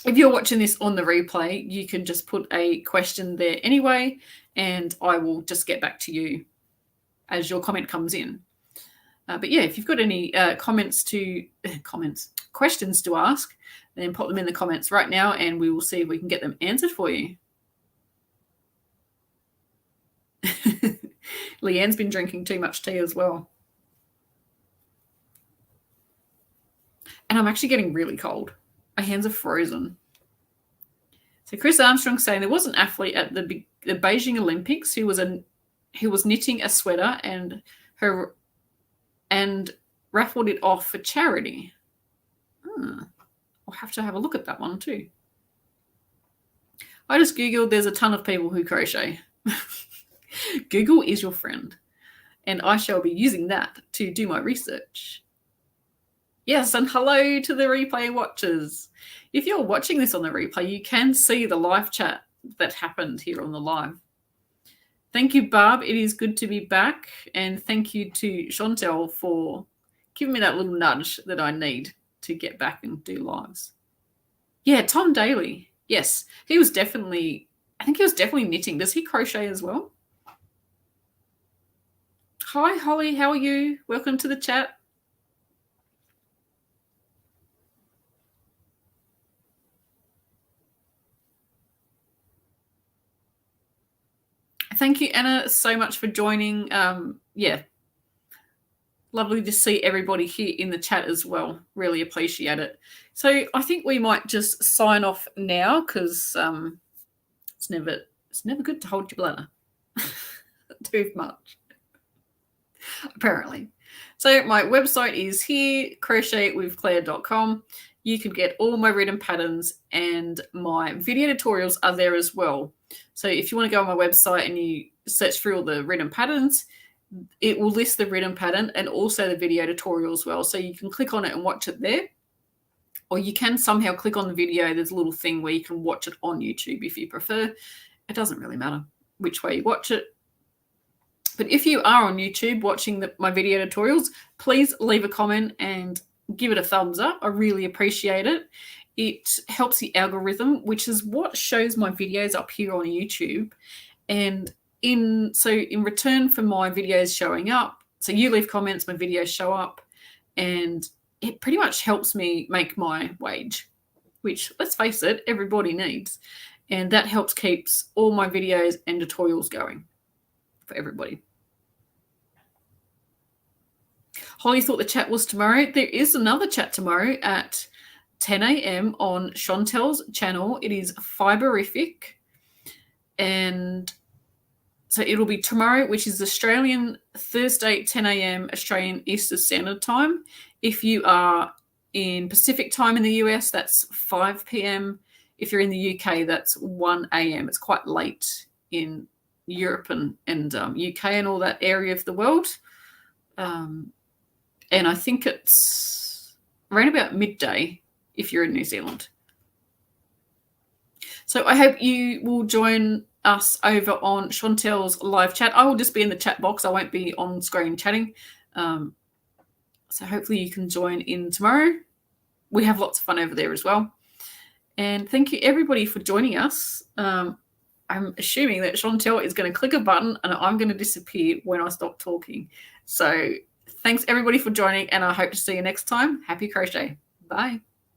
If you're watching this on the replay, you can just put a question there anyway, and I will just get back to you as your comment comes in. But yeah, if you've got any questions to ask, then pop them in the comments right now, and we will see if we can get them answered for you. Leanne's been drinking too much tea as well. And I'm actually getting really cold. My hands are frozen. So Chris Armstrong saying there was an athlete at the Beijing Olympics who was knitting a sweater and raffled it off for charity. I'll have to have a look at that one too. I just Googled, there's a ton of people who crochet. Google is your friend, and I shall be using that to do my research. Yes, and hello to the replay watchers. If you're watching this on the replay, you can see the live chat that happened here on the live. Thank you, Barb. It is good to be back, and thank you to Chantelle for giving me that little nudge that I need to get back and do lives. Yeah, Tom Daly. Yes, I think he was definitely knitting. Does he crochet as well? Hi, Holly. How are you? Welcome to the chat. Thank you, Anna, so much for joining. Yeah, lovely to see everybody here in the chat as well. Really appreciate it. So I think we might just sign off now, because it's never good to hold your bladder too much, apparently. So my website is here, crochetwithclaire.com. You can get all my written patterns, and my video tutorials are there as well. So if you want to go on my website and you search through all the written patterns, it will list the written pattern and also the video tutorial as well. So you can click on it and watch it there. Or you can somehow click on the video. There's a little thing where you can watch it on YouTube if you prefer. It doesn't really matter which way you watch it. But if you are on YouTube watching my video tutorials, please leave a comment and give it a thumbs up. I really appreciate it. It helps the algorithm, which is what shows my videos up here on YouTube. And in return for my videos showing up, so you leave comments, my videos show up, and it pretty much helps me make my wage, which, let's face it, everybody needs. And that helps keeps all my videos and tutorials going for everybody. Holly thought the chat was tomorrow. There is another chat tomorrow at 10 a.m. on Chantelle's channel. It is Fiberific. And so it'll be tomorrow, which is Australian Thursday, 10 a.m. Australian Eastern Standard Time. If you are in Pacific time in the US, that's 5 p.m. If you're in the UK, that's 1 a.m. It's quite late in Europe and UK and all that area of the world. And I think it's around about midday if you're in New Zealand. So I hope you will join us over on Chantelle's live chat. I will just be in the chat box. I won't be on screen chatting. So hopefully you can join in tomorrow. We have lots of fun over there as well. And thank you everybody for joining us. I'm assuming that Chantelle is going to click a button and I'm going to disappear when I stop talking. So thanks everybody for joining, and I hope to see you next time. Happy crochet. Bye.